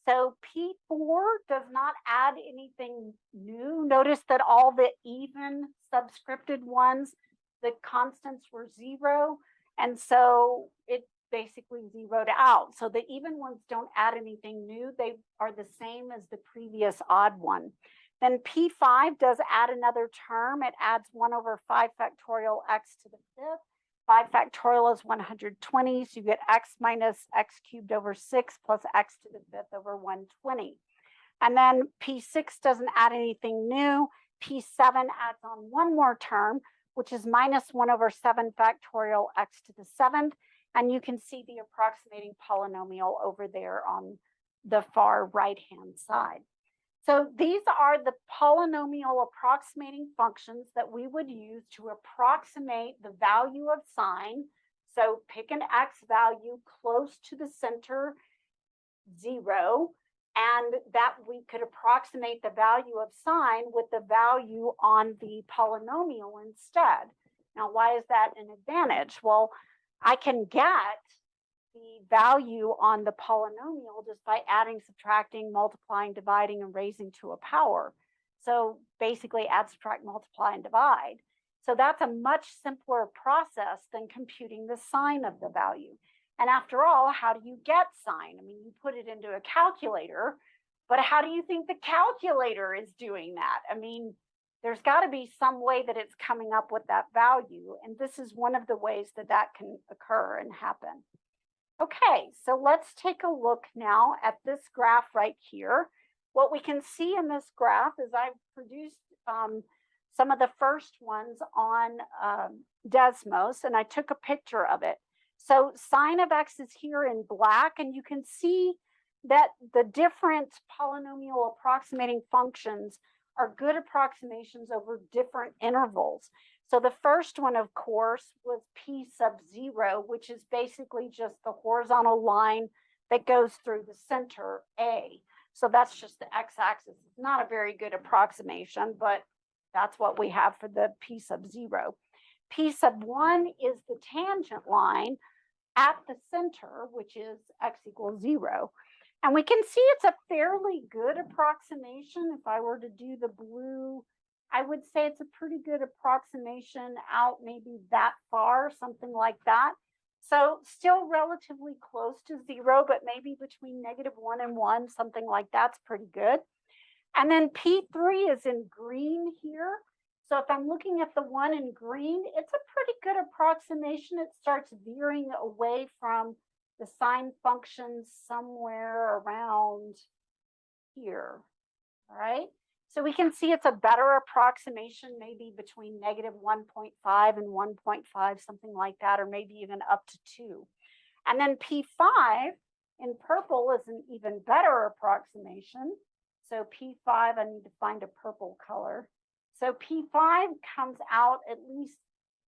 So P4 does not add anything new. Notice that all the even subscripted ones, the constants were 0. And so it basically zeroed out. So the even ones don't add anything new. They are the same as the previous odd one. Then P5 does add another term. It adds 1 over 5 factorial x to the 5th. 5 factorial is 120, so you get x minus x cubed over 6 plus x to the 5th over 120. And then P6 doesn't add anything new. P7 adds on one more term, which is minus 1 over 7 factorial x to the 7th. And you can see the approximating polynomial over there on the far right-hand side. So these are the polynomial approximating functions that we would use to approximate the value of sine. So pick an x value close to the center, 0, and that we could approximate the value of sine with the value on the polynomial instead. Now, why is that an advantage? Well, I can get the value on the polynomial just by adding, subtracting, multiplying, dividing, and raising to a power. So basically add, subtract, multiply, and divide. So that's a much simpler process than computing the sine of the value. And after all, how do you get sine? I mean, you put it into a calculator, but how do you think the calculator is doing that? I mean, there's got to be some way that it's coming up with that value. And this is one of the ways that that can occur and happen. Okay, so let's take a look now at this graph right here. What we can see in this graph is I've produced some of the first ones on Desmos, and I took a picture of it. So sine of x is here in black, and you can see that the different polynomial approximating functions are good approximations over different intervals. So the first one, of course, was p sub 0, which is basically just the horizontal line that goes through the center A. So that's just the x-axis. It's not a very good approximation, but that's what we have for the p sub 0. P sub 1 is the tangent line at the center, which is x equals 0. And we can see it's a fairly good approximation. If I were to do the blue, I would say it's a pretty good approximation out maybe that far, something like that. So still relatively close to 0, but maybe between -1 and 1, something like that's pretty good. And then P3 is in green here. So if I'm looking at the one in green, it's a pretty good approximation. It starts veering away from the sine function somewhere around here, all right? So we can see it's a better approximation, maybe between -1.5 and 1.5, something like that, or maybe even up to 2. And then P5 in purple is an even better approximation. So P5, I need to find a purple color. So P5 comes out at least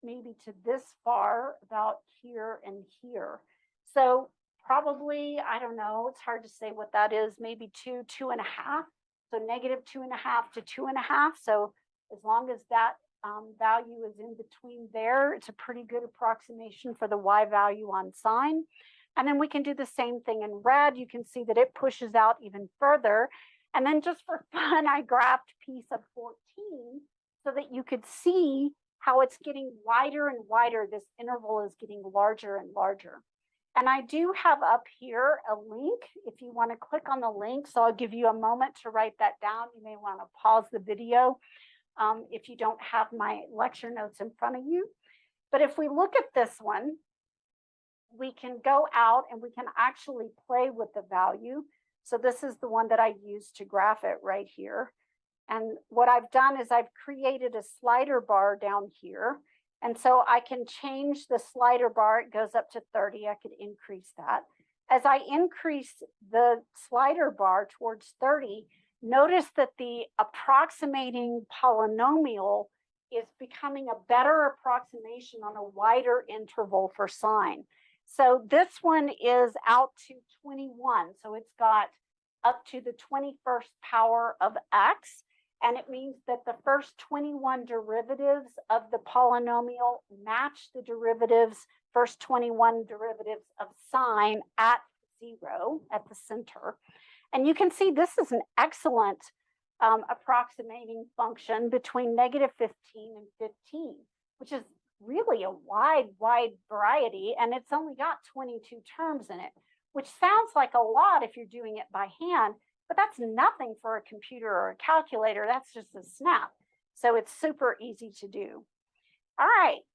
maybe to this far, about here and here. So probably, I don't know, it's hard to say what that is, maybe 2, 2.5. So -2.5 to 2.5. So as long as that value is in between there, it's a pretty good approximation for the y value on sine. And then we can do the same thing in red. You can see that it pushes out even further. And then just for fun, I graphed p sub 14 so that you could see how it's getting wider and wider. This interval is getting larger and larger. And I do have up here a link if you want to click on the link. So I'll give you a moment to write that down. You may want to pause the video if you don't have my lecture notes in front of you. But if we look at this one, we can go out and we can actually play with the value. So this is the one that I used to graph it right here. And what I've done is I've created a slider bar down here. And so I can change the slider bar. It goes up to 30. I could increase that. As I increase the slider bar towards 30, notice that the approximating polynomial is becoming a better approximation on a wider interval for sine. So this one is out to 21. So it's got up to the 21st power of x. And it means that the first 21 derivatives of the polynomial match the first 21 derivatives of sine at 0 at the center. And you can see this is an excellent approximating function between -15 and 15, which is really a wide variety. And it's only got 22 terms in it, which sounds like a lot if you're doing it by hand. But that's nothing for a computer or a calculator. That's just a snap. So it's super easy to do. All right.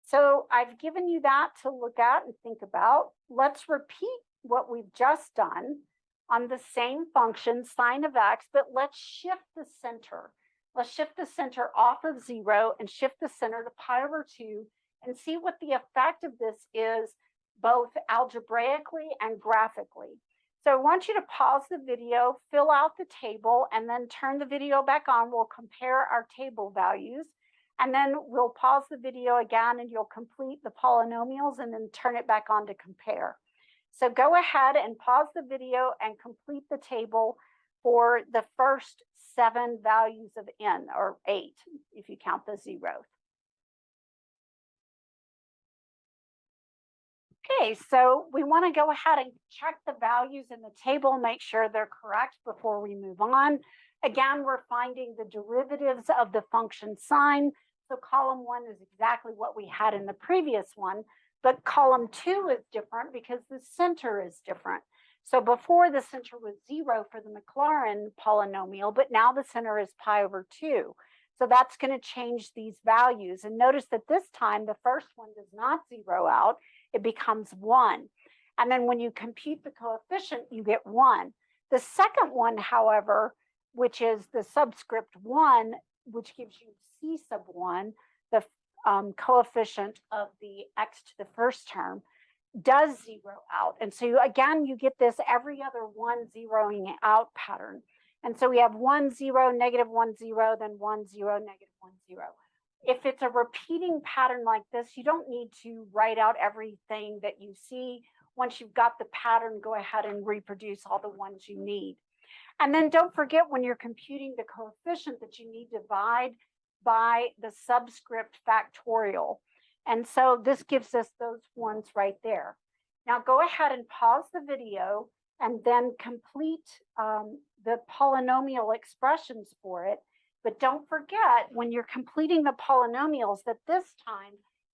So I've given you that to look at and think about. Let's repeat what we've just done on the same function, sine of x, but let's shift the center. Let's shift the center off of 0 and shift the center to pi over 2 and see what the effect of this is, both algebraically and graphically. So I want you to pause the video, fill out the table, and then turn the video back on. We'll compare our table values, and then we'll pause the video again and you'll complete the polynomials and then turn it back on to compare. So go ahead and pause the video and complete the table for the first 7 values of n, or 8 if you count the zeros. Okay, so we want to go ahead and check the values in the table, make sure they're correct before we move on. Again, we're finding the derivatives of the function sign. So column 1 is exactly what we had in the previous one, but column 2 is different because the center is different. So before the center was 0 for the Mclaren polynomial, but now the center is pi over 2. So that's going to change these values. And notice that this time, the first one does not zero out. It becomes 1. And then when you compute the coefficient, you get 1. The second one, however, which is the subscript 1, which gives you c sub 1, the coefficient of the x to the first term, does zero out. And so again, you get this every other 1 zeroing out pattern. And so we have 1, 0, negative 1, 0, then 1, 0, negative 1, 0. If it's a repeating pattern like this, you don't need to write out everything that you see. Once you've got the pattern, go ahead and reproduce all the ones you need. And then don't forget, when you're computing the coefficient, that you need to divide by the subscript factorial. And so this gives us those ones right there. Now go ahead and pause the video and then complete the polynomial expressions for it. But don't forget, when you're completing the polynomials, that this time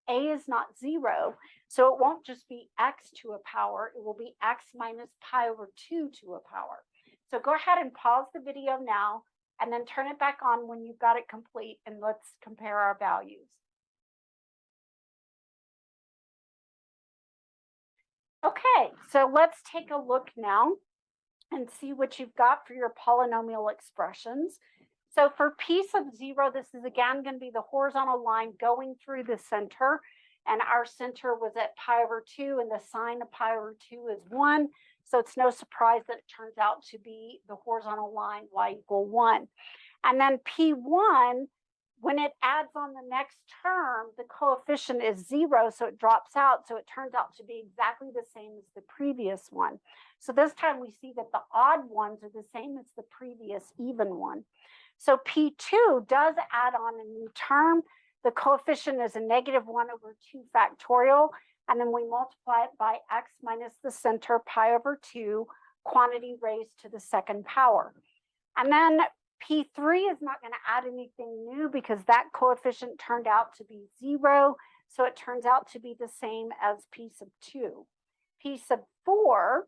a is not 0. So it won't just be x to a power. It will be x minus pi over 2 to a power. So go ahead and pause the video now and then turn it back on when you've got it complete, and let's compare our values. Okay, so let's take a look now and see what you've got for your polynomial expressions. So for p sub 0, this is again going to be the horizontal line going through the center. And our center was at pi over 2, and the sine of pi over 2 is 1. So it's no surprise that it turns out to be the horizontal line y equal 1. And then p1, when it adds on the next term, the coefficient is 0, so it drops out. So it turns out to be exactly the same as the previous one. So this time we see that the odd ones are the same as the previous even one. So p2 does add on a new term. The coefficient is a negative 1 over 2 factorial. And then we multiply it by x minus the center pi over 2, quantity raised to the second power. And then p3 is not going to add anything new because that coefficient turned out to be 0. So it turns out to be the same as p sub 2. P sub 4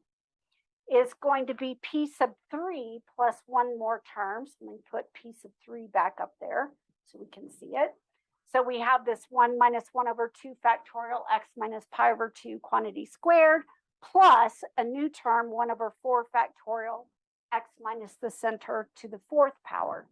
is going to be p sub 3 plus 1 more term. So let me put p sub 3 back up there so we can see it. So we have this 1 minus 1 over 2 factorial x minus pi over 2 quantity squared plus a new term 1 over 4 factorial x minus the center to the 4th power.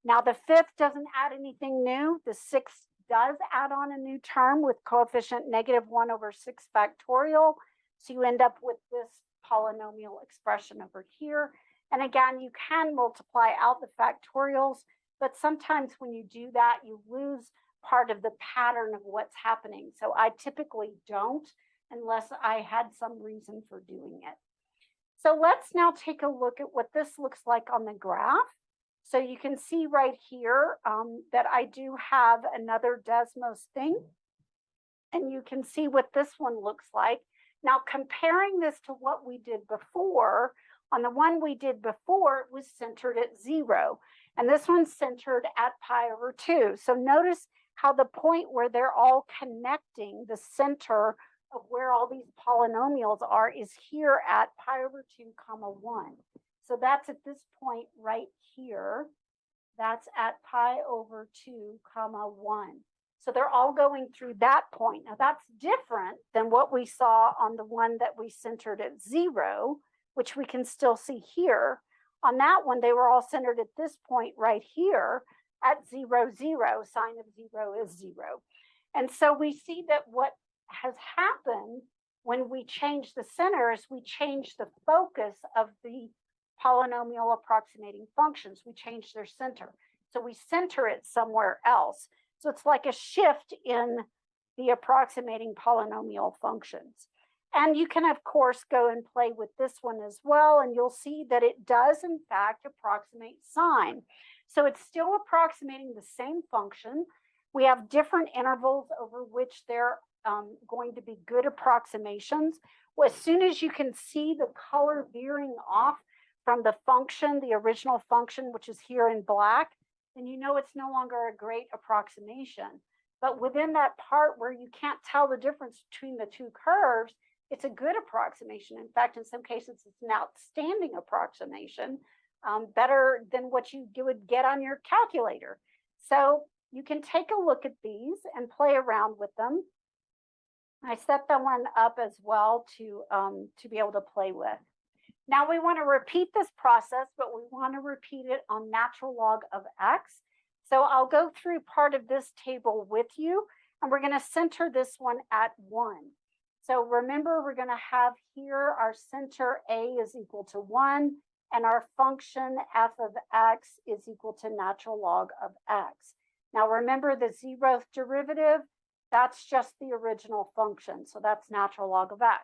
Now the 5th doesn't add anything new. The 6th does add on a new term with coefficient negative 1 over 6 factorial. So you end up with this polynomial expression over here. And again, you can multiply out the factorials, but sometimes when you do that, you lose part of the pattern of what's happening. So I typically don't unless I had some reason for doing it. So let's now take a look at what this looks like on the graph. So you can see right here that I do have another Desmos thing. And you can see what this one looks like. Now comparing this to what we did before, on the one we did before, it was centered at 0. And this one's centered at pi over 2. So notice how the point where they're all connecting, the center of where all these polynomials are, is here at pi over 2 comma 1. So that's at this point right here. That's at pi over 2 comma 1. So they're all going through that point. Now that's different than what we saw on the one that we centered at 0, which we can still see here. On that one, they were all centered at this point right here. at 0, 0, sine of 0 is 0. And so we see that what has happened when we change the center is we change the focus of the polynomial approximating functions. We change their center. So we center it somewhere else. So it's like a shift in the approximating polynomial functions. And you can, of course, go and play with this one as well, and you'll see that it does, in fact, approximate sine. So it's still approximating the same function. We have different intervals over which they're going to be good approximations. Well, as soon as you can see the color veering off from the function, the original function, which is here in black, then you know it's no longer a great approximation. But within that part where you can't tell the difference between the two curves, it's a good approximation. In fact, in some cases, it's an outstanding approximation, better than what you would get on your calculator. So you can take a look at these and play around with them. I set that one up as well to be able to play with. Now we want to repeat this process, but we want to repeat it on natural log of x. So I'll go through part of this table with you, and we're going to center this one at 1. So remember, we're going to have here our center a is equal to 1, and our function f of x is equal to natural log of x. Now remember the 0th derivative, that's just the original function. So that's natural log of x.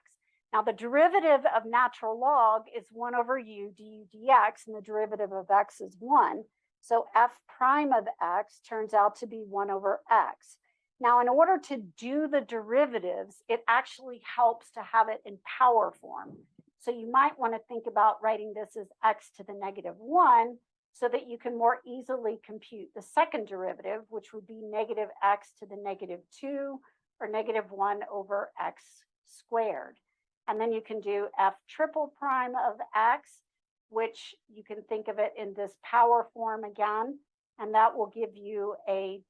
Now the derivative of natural log is 1 over u du dx, and the derivative of x is 1. So f prime of x turns out to be 1 over x. Now, in order to do the derivatives, it actually helps to have it in power form. So you might want to think about writing this as x to the negative 1 so that you can more easily compute the second derivative, which would be negative x to the negative 2 or negative 1 over x squared. And then you can do f triple prime of x, which you can think of it in this power form again, and that will give you a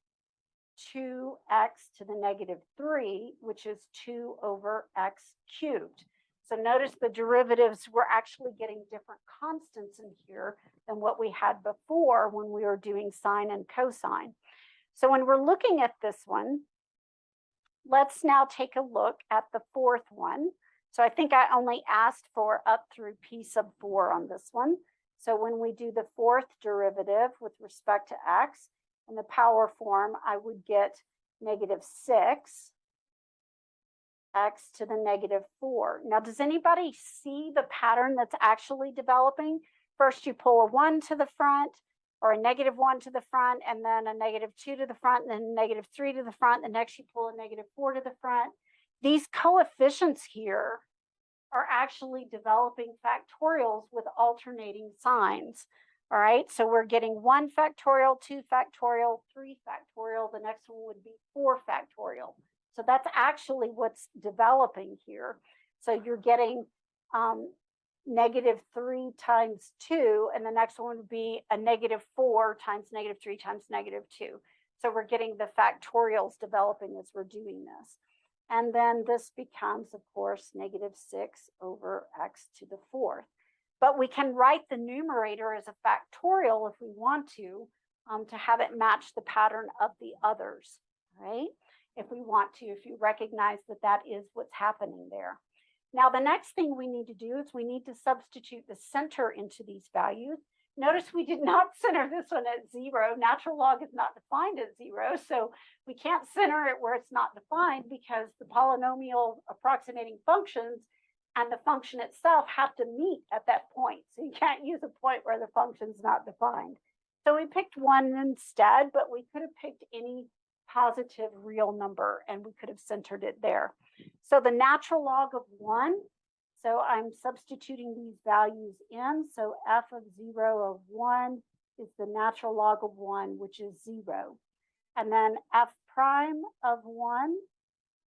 2x to the negative 3, which is 2 over x cubed. So notice the derivatives, we're actually getting different constants in here than what we had before when we were doing sine and cosine. So when we're looking at this one, let's now take a look at the fourth one. So I think I only asked for up through p sub 4 on this one. So when we do the fourth derivative with respect to x, in the power form, I would get negative 6 x to the negative 4. Now, does anybody see the pattern that's actually developing? First, you pull a 1 to the front, or a negative 1 to the front, and then a negative 2 to the front, and then a negative 3 to the front. The next, you pull a negative 4 to the front. These coefficients here are actually developing factorials with alternating signs. All right, so we're getting 1 factorial, 2 factorial, 3 factorial. The next one would be 4 factorial. So that's actually what's developing here. So you're getting negative 3 times 2, and the next one would be a negative 4 times negative 3 times negative 2. So we're getting the factorials developing as we're doing this. And then this becomes, of course, negative 6 over x to the 4th. But we can write the numerator as a factorial if we want to have it match the pattern of the others, right? If we want to, if you recognize that that is what's happening there. Now, the next thing we need to do is we need to substitute the center into these values. Notice we did not center this one at 0. Natural log is not defined at 0, so we can't center it where it's not defined because the polynomial approximating functions and the function itself have to meet at that point. So you can't use a point where the function's not defined. So we picked 1 instead, but we could have picked any positive real number and we could have centered it there. So the natural log of 1, so I'm substituting these values in. So f of 0 of 1 is the natural log of 1, which is 0. And then f prime of 1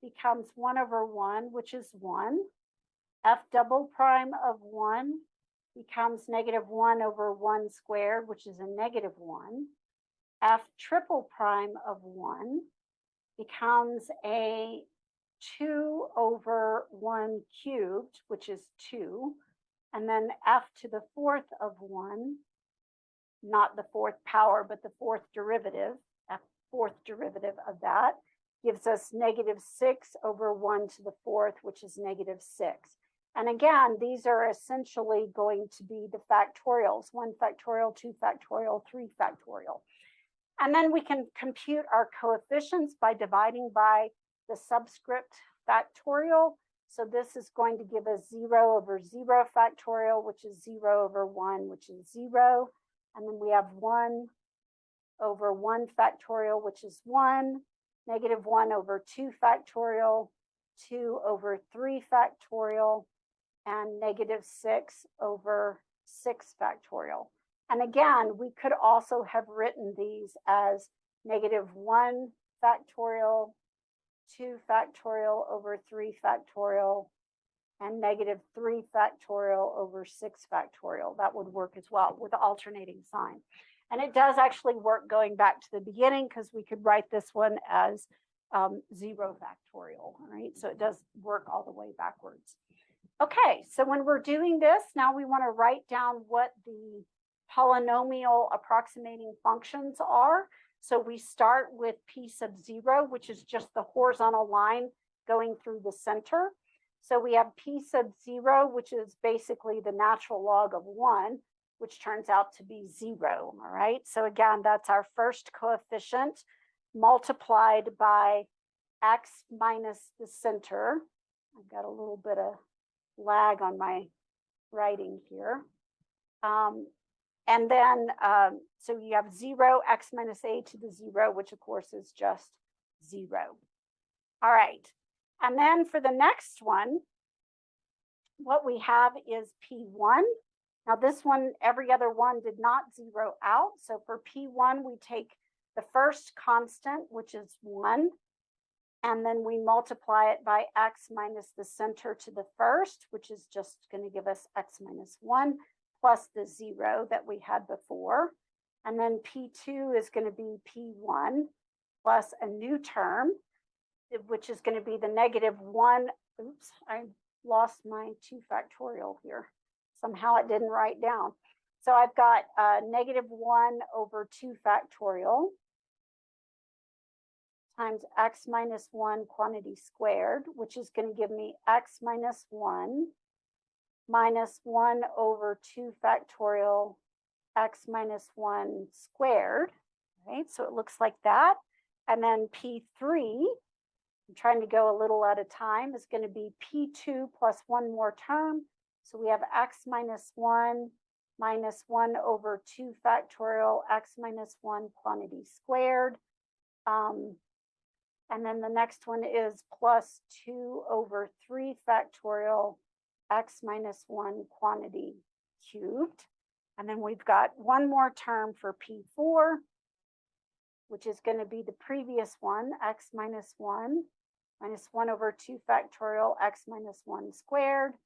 becomes 1 over 1, which is 1. F double prime of 1 becomes negative 1 over 1 squared, which is a negative 1. F triple prime of 1 becomes a 2 over 1 cubed, which is 2. And then f to the 4th of 1 not the fourth power, but the fourth derivative of that gives us -6 over 1 to the fourth, which is -6. And again, these are essentially going to be the factorials: 1 factorial, 2 factorial, 3 factorial. And then we can compute our coefficients by dividing by the subscript factorial. So this is going to give us 0 over 0 factorial, which is 0 over 1, which is 0. And then we have 1 over 1 factorial, which is 1, -1 over 2 factorial, 2 over 3 factorial, and -6 over 6 factorial. And again, we could also have written these as -1 factorial, 2 factorial over 3 factorial, and -3 factorial over 6 factorial. That would work as well with the alternating sign. And it does actually work going back to the beginning, because we could write this one as 0 factorial, all right? So it does work all the way backwards. Okay, so when we're doing this, now we want to write down what the polynomial approximating functions are. So we start with p sub 0, which is just the horizontal line going through the center. So we have p sub 0, which is basically the natural log of 1, which turns out to be 0, all right? So again, that's our first coefficient multiplied by x minus the center. I've got a little bit of lag on my writing here. And then, so you have 0, x minus a to the 0, which of course is just 0. All right. And then for the next one, what we have is P1. Now this one, every other one did not zero out. So for P1, we take the first constant, which is 1, and then we multiply it by x minus the center to the first, which is just going to give us x minus 1 plus the 0 that we had before. And then P2 is going to be P1 plus a new term, which is going to be the -1. Oops, I lost my 2 factorial here. Somehow it didn't write down. So I've got -1 over 2 factorial times x minus 1 quantity squared, which is going to give me x minus 1 minus 1 over 2 factorial x minus 1 squared, right? So it looks like that. And then P3, I'm trying to go a little at a time, is going to be P2 plus one more term. So we have x minus 1 minus 1 over 2 factorial x minus 1 quantity squared. And then the next one is plus 2 over 3 factorial x minus 1 quantity cubed. And then we've got one more term for P4, which is going to be the previous one, x minus 1 minus 1 over 2 factorial x minus 1 squared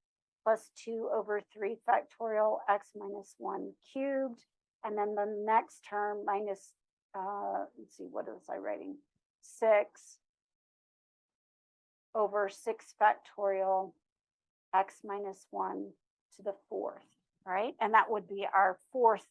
plus 2 over 3 factorial x minus 1 cubed. And then the next term minus, let's see, what was I writing? 6 over 6 factorial x minus 1 to the fourth, right? And that would be our fourth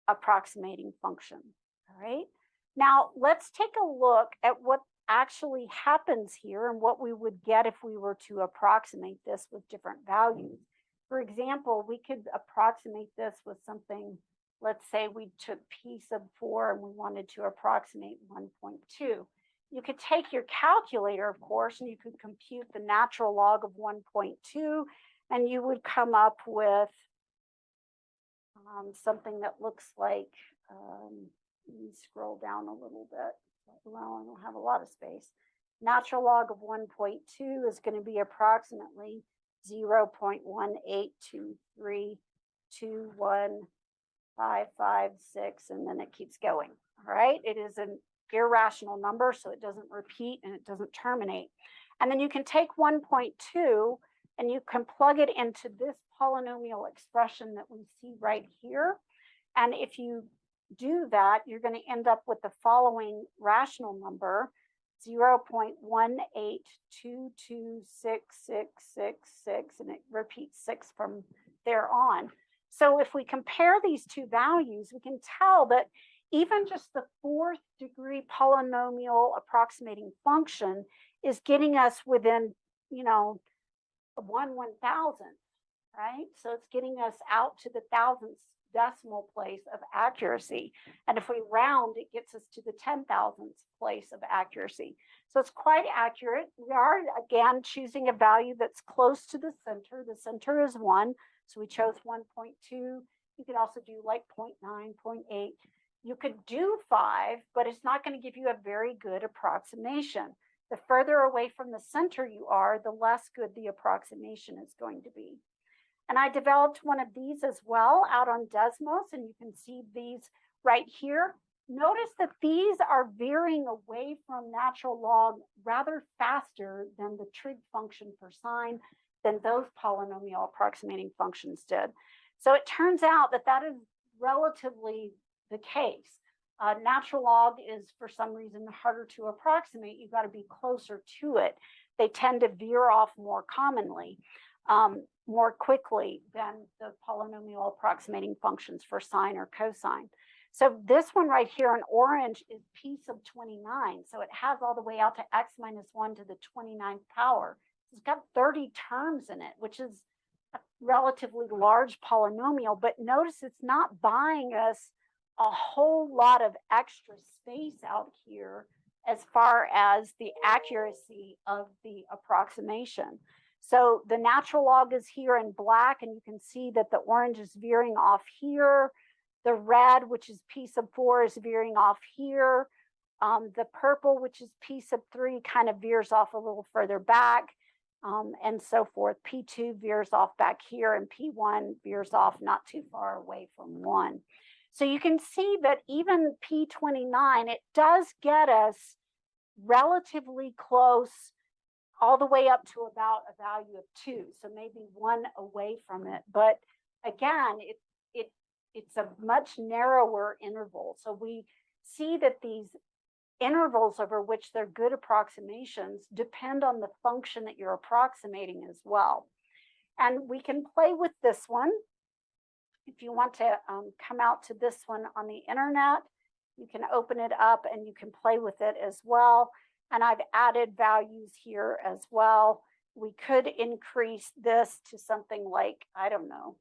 approximating function, all right? Now, let's take a look at what actually happens here and what we would get if we were to approximate this with different values. For example, we could approximate this with something, let's say we took p sub 4 and we wanted to approximate 1.2. You could take your calculator, of course, and you could compute the natural log of 1.2, and you would come up with something that looks like, let me scroll down a little bit. Well, I don't have a lot of space. Natural log of 1.2 is going to be approximately 0.182321556, and then it keeps going. All right, it is an irrational number, so it doesn't repeat and it doesn't terminate. And then you can take 1.2 and you can plug it into this polynomial expression that we see right here. And if you do that, you're going to end up with the following rational number, 0.182266666, and it repeats 6 from there on. So if we compare these two values, we can tell that even just the 4th degree polynomial approximating function is getting us within, 1/1000, right? So it's getting us out to the thousandth decimal place of accuracy. And if we round, it gets us to the 10,000th place of accuracy. So it's quite accurate. We are, again, choosing a value that's close to the center. The center is 1, so we chose 1.2. You could also do like 0.9, 0.8. You could do 5, but it's not going to give you a very good approximation. The further away from the center you are, the less good the approximation is going to be. And I developed one of these as well out on Desmos, and you can see these right here. Notice that these are veering away from natural log rather faster than the trig function for sine, than those polynomial approximating functions did. So it turns out that that is relatively the case. Natural log is, for some reason, harder to approximate. You've got to be closer to it. They tend to veer off more commonly, more quickly than the polynomial approximating functions for sine or cosine. So this one right here in orange is p sub 29. So it has all the way out to x minus 1 to the 29th power. It's got 30 terms in it, which is a relatively large polynomial. But notice it's not buying us a whole lot of extra space out here as far as the accuracy of the approximation. So the natural log is here in black, and you can see that the orange is veering off here. The red, which is p sub 4, is veering off here. The purple, which is p sub 3, kind of veers off a little further back, and so forth. P2 veers off back here, and P1 veers off not too far away from 1. So you can see that even P29, it does get us relatively close all the way up to about a value of 2, so maybe 1 away from it. But again, it's a much narrower interval. So we see that these intervals over which they're good approximations depend on the function that you're approximating as well. And we can play with this one. If you want to come out to this one on the internet, you can open it up and you can play with it as well. And I've added values here as well. We could increase this to something like, I don't know,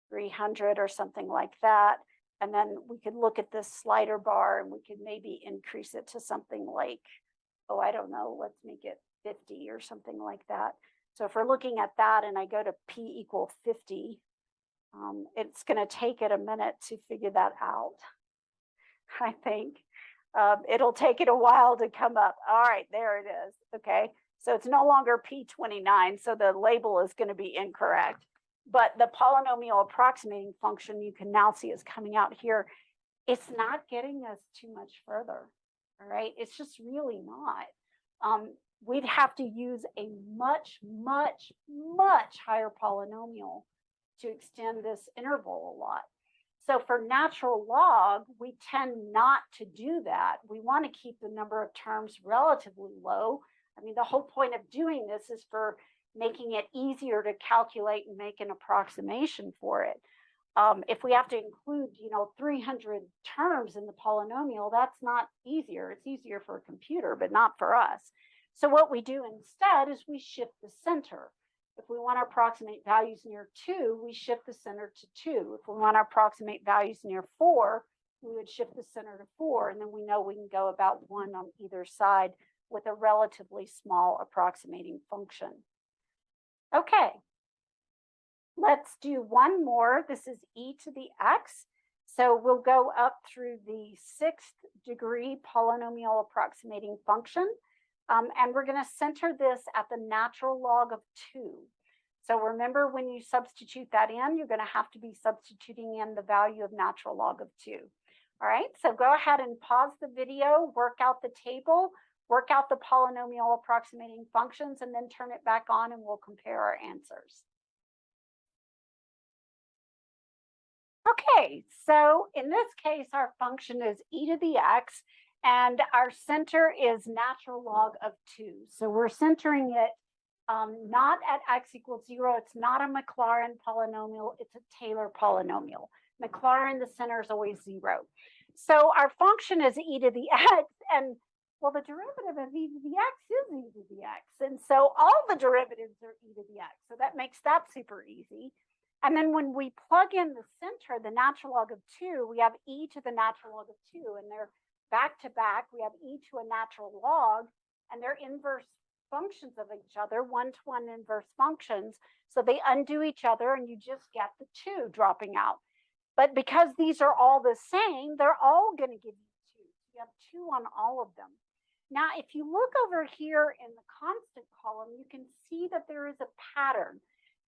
300 or something like that. And then we could look at this slider bar and we could maybe increase it to something like, oh, I don't know, let's make it 50 or something like that. So if we're looking at that and I go to p equal 50, it's going to take it a minute to figure that out, I think. It'll take it a while to come up. All right, there it is. Okay, so it's no longer P29, so the label is going to be incorrect. But the polynomial approximating function you can now see is coming out here. It's not getting us too much further. All right, it's just really not. We'd have to use a much, much, much higher polynomial to extend this interval a lot. So for natural log, we tend not to do that. We want to keep the number of terms relatively low. I mean, the whole point of doing this is for making it easier to calculate and make an approximation for it. If we have to include, 300 terms in the polynomial, that's not easier. It's easier for a computer, but not for us. So what we do instead is we shift the center. If we want to approximate values near 2, we shift the center to 2. If we want to approximate values near 4, we would shift the center to 4. And then we know we can go about 1 on either side with a relatively small approximating function. Okay, let's do one more. This is e to the x. So we'll go up through the 6th degree polynomial approximating function. And we're going to center this at the natural log of 2. So remember, when you substitute that in, you're going to have to be substituting in the value of natural log of 2. All right, so go ahead and pause the video, work out the table, work out the polynomial approximating functions, and then turn it back on and we'll compare our answers. Okay, so in this case, our function is e to the x, and our center is natural log of 2. So we're centering it not at x equals 0. It's not a Mclaren polynomial. It's a Taylor polynomial. Mclaren, the center is always 0. So our function is e to the x, and well, the derivative of e to the x is e to the x. And so all the derivatives are e to the x. So that makes that super easy. And then when we plug in the center, the natural log of 2, we have e to the natural log of 2, and they're back to back. We have e to a natural log, and they're inverse functions of each other, one-to-one inverse functions. So they undo each other, and you just get the 2 dropping out. But because these are all the same, they're all going to give you 2. You have 2 on all of them. Now, if you look over here in the constant column, you can see that there is a pattern,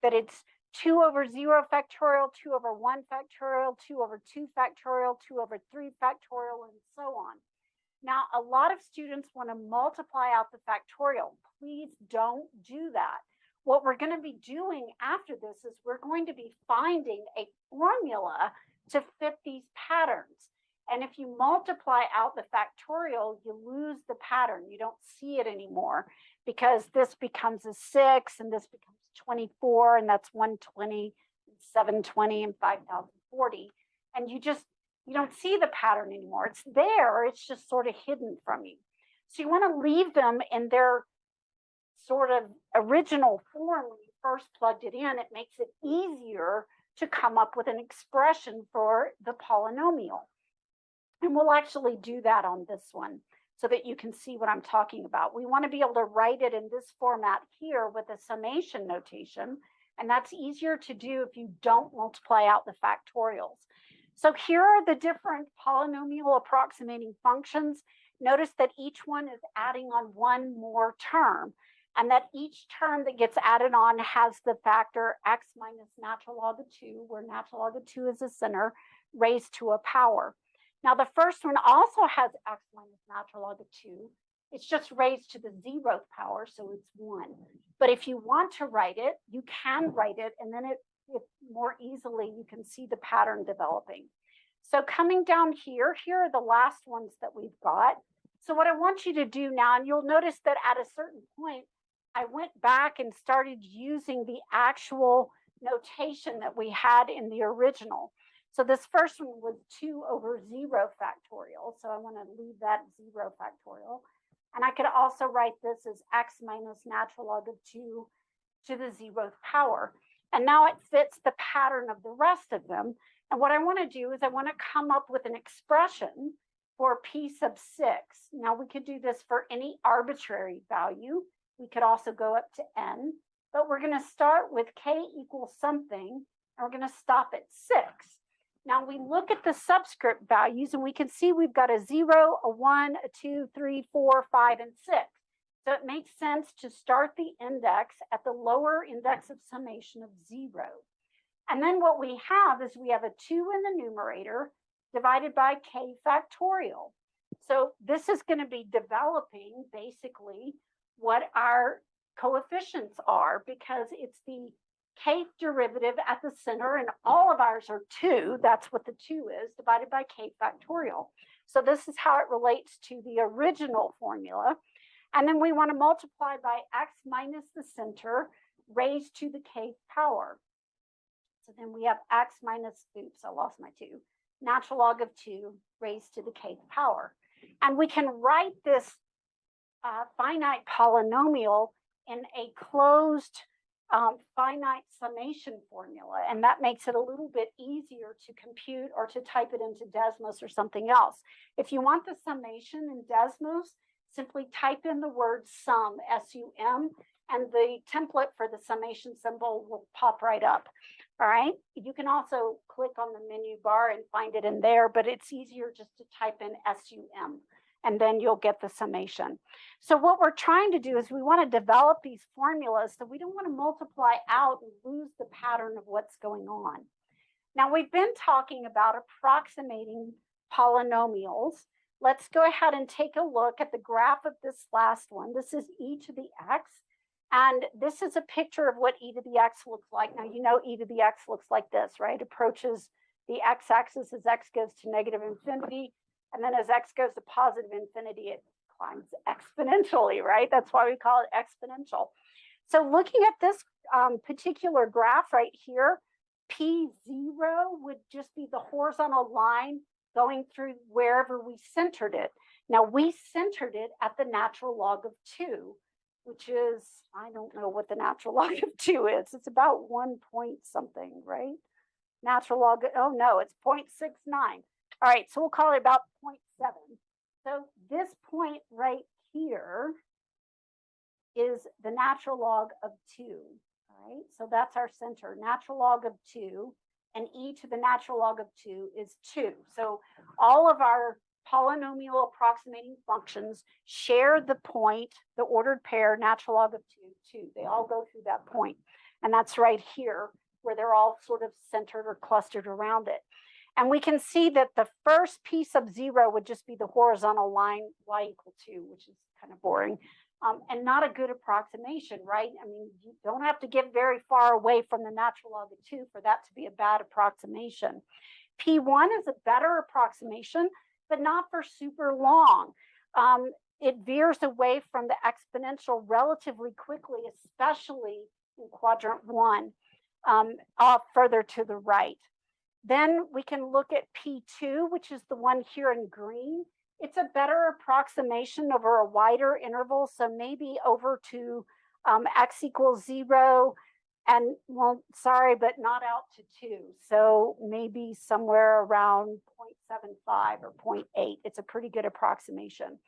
that it's 2 over 0 factorial, 2 over 1 factorial, 2 over 2 factorial, 2 over 3 factorial, and so on. Now, a lot of students want to multiply out the factorial. Please don't do that. What we're going to be doing after this is we're going to be finding a formula to fit these patterns. And if you multiply out the factorial, you lose the pattern. You don't see it anymore because this becomes a 6 and this becomes 24, and that's 120, 720, and 5040. And you don't see the pattern anymore. It's there, it's just sort of hidden from you. So you want to leave them in their sort of original form when you first plugged it in. It makes it easier to come up with an expression for the polynomial. And we'll actually do that on this one so that you can see what I'm talking about. We want to be able to write it in this format here with a summation notation, and that's easier to do if you don't multiply out the factorials. So here are the different polynomial approximating functions. Notice that each one is adding on one more term, and that each term that gets added on has the factor x minus natural log of 2, where natural log of 2 is the center, raised to a power. Now, the first one also has x minus natural log of 2. It's just raised to the 0th power, so it's 1. But if you want to write it, you can write it, and then it more easily, you can see the pattern developing. So coming down here are the last ones that we've got. So what I want you to do now, and you'll notice that at a certain point, I went back and started using the actual notation that we had in the original. So this first one was 2 over 0 factorial. So I want to leave that 0 factorial. And I could also write this as x minus natural log of 2 to the 0th power. And now it fits the pattern of the rest of them. And what I want to do is I want to come up with an expression for p sub 6. Now we could do this for any arbitrary value. We could also go up to n, but we're going to start with k equals something, and we're going to stop at 6. Now we look at the subscript values, and we can see we've got a 0, a 1, a 2, 3, 4, 5, and 6. So it makes sense to start the index at the lower index of summation of 0. And then what we have is we have a 2 in the numerator divided by k factorial. So this is going to be developing basically what our coefficients are, because it's the kth derivative at the center, and all of ours are 2. That's what the 2 is, divided by k factorial. So this is how it relates to the original formula. And then we want to multiply by x minus the center raised to the kth power. So then we have x minus, oops, I lost my 2, natural log of 2 raised to the kth power. And we can write this finite polynomial in a closed finite summation formula. And that makes it a little bit easier to compute or to type it into Desmos or something else. If you want the summation in Desmos, simply type in the word sum, S-U-M, and the template for the summation symbol will pop right up. All right. You can also click on the menu bar and find it in there, but it's easier just to type in S-U-M, and then you'll get the summation. So what we're trying to do is we want to develop these formulas, so we don't want to multiply out and lose the pattern of what's going on. Now, we've been talking about approximating polynomials. Let's go ahead and take a look at the graph of this last one. This is e to the x, and this is a picture of what e to the x looks like. Now, you know e to the x looks like this, right? Approaches the x-axis as x goes to negative infinity, and then as x goes to positive infinity, it climbs exponentially, right? That's why we call it exponential. So looking at this particular graph right here, P0 would just be the horizontal line going through wherever we centered it. Now we centered it at the natural log of 2, which is, I don't know what the natural log of 2 is. It's about 1 point something, right? Natural log, oh no, it's 0.69. All right, so we'll call it about 0.7. So this point right here is the natural log of 2. All right, so that's our center, natural log of 2, and e to the natural log of 2 is 2. So all of our polynomial approximating functions share the point, the ordered pair, natural log of 2. They all go through that point. And that's right here where they're all sort of centered or clustered around it. And we can see that the first p sub 0 would just be the horizontal line y equal 2, which is kind of boring. And not a good approximation, right? I mean, you don't have to get very far away from the natural log of 2 for that to be a bad approximation. P1 is a better approximation, but not for super long. It veers away from the exponential relatively quickly, especially in quadrant 1, off further to the right. Then we can look at P2, which is the one here in green. It's a better approximation over a wider interval, so maybe over to x equals 0, and well, sorry, but not out to 2. So maybe somewhere around 0.75 or 0.8. It's a pretty good approximation.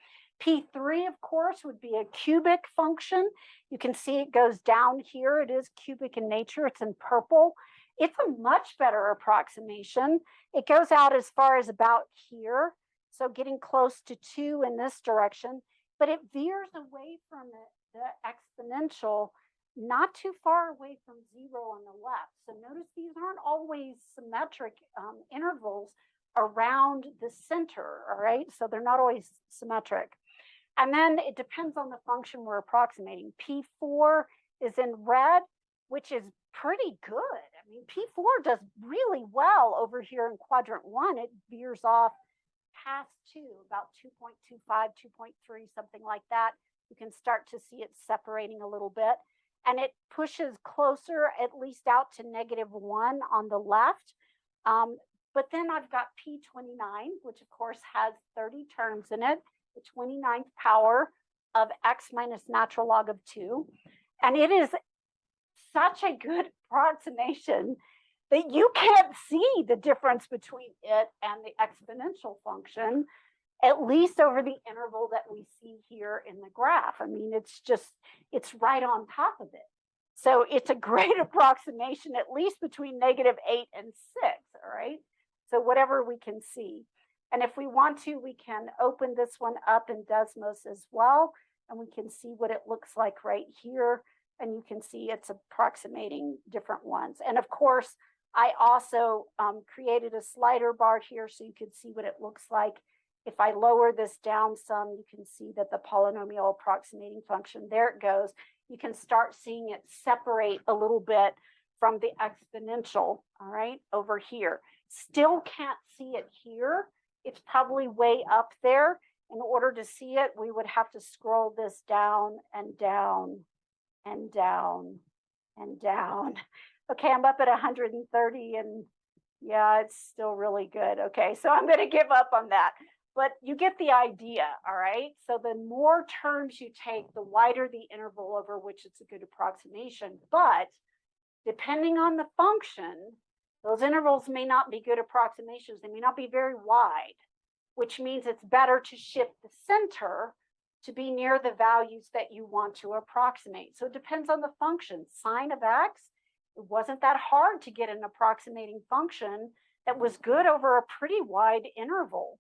P3, of course, would be a cubic function. You can see it goes down here. It is cubic in nature. It's in purple. It's a much better approximation. It goes out as far as about here, so getting close to 2 in this direction, but it veers away from the exponential, not too far away from 0 on the left. So notice these aren't always symmetric intervals around the center, all right? So they're not always symmetric. And then it depends on the function we're approximating. P4 is in red, which is pretty good. I mean, P4 does really well over here in quadrant 1. It veers off past 2, about 2.25, 2.3, something like that. You can start to see it separating a little bit. And it pushes closer, at least out to -1 on the left. But then I've got P29, which of course has 30 terms in it, the 29th power of x minus natural log of 2. And it is such a good approximation that you can't see the difference between it and the exponential function, at least over the interval that we see here in the graph. I mean, it's right on top of it. So it's a great approximation, at least between -8 and 6, all right? So whatever we can see. And if we want to, we can open this one up in Desmos as well, and we can see what it looks like right here. And you can see it's approximating different ones. And of course, I also created a slider bar here so you can see what it looks like. If I lower this down some, you can see that the polynomial approximating function, there it goes. You can start seeing it separate a little bit from the exponential, all right, over here. Still can't see it here. It's probably way up there. In order to see it, we would have to scroll this down and down and down and down. Okay, I'm up at 130 and yeah, it's still really good. Okay, so I'm going to give up on that. But you get the idea, all right? So the more terms you take, the wider the interval over which it's a good approximation. But depending on the function, those intervals may not be good approximations. They may not be very wide, which means it's better to shift the center to be near the values that you want to approximate. So it depends on the function. Sine of x, it wasn't that hard to get an approximating function that was good over a pretty wide interval.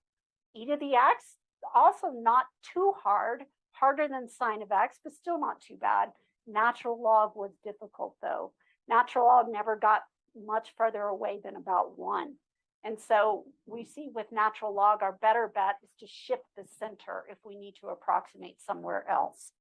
E to the x, also not too hard, harder than sine of x, but still not too bad. Natural log was difficult though. Natural log never got much further away than about 1. And so we see with natural log, our better bet is to shift the center if we need to approximate somewhere else.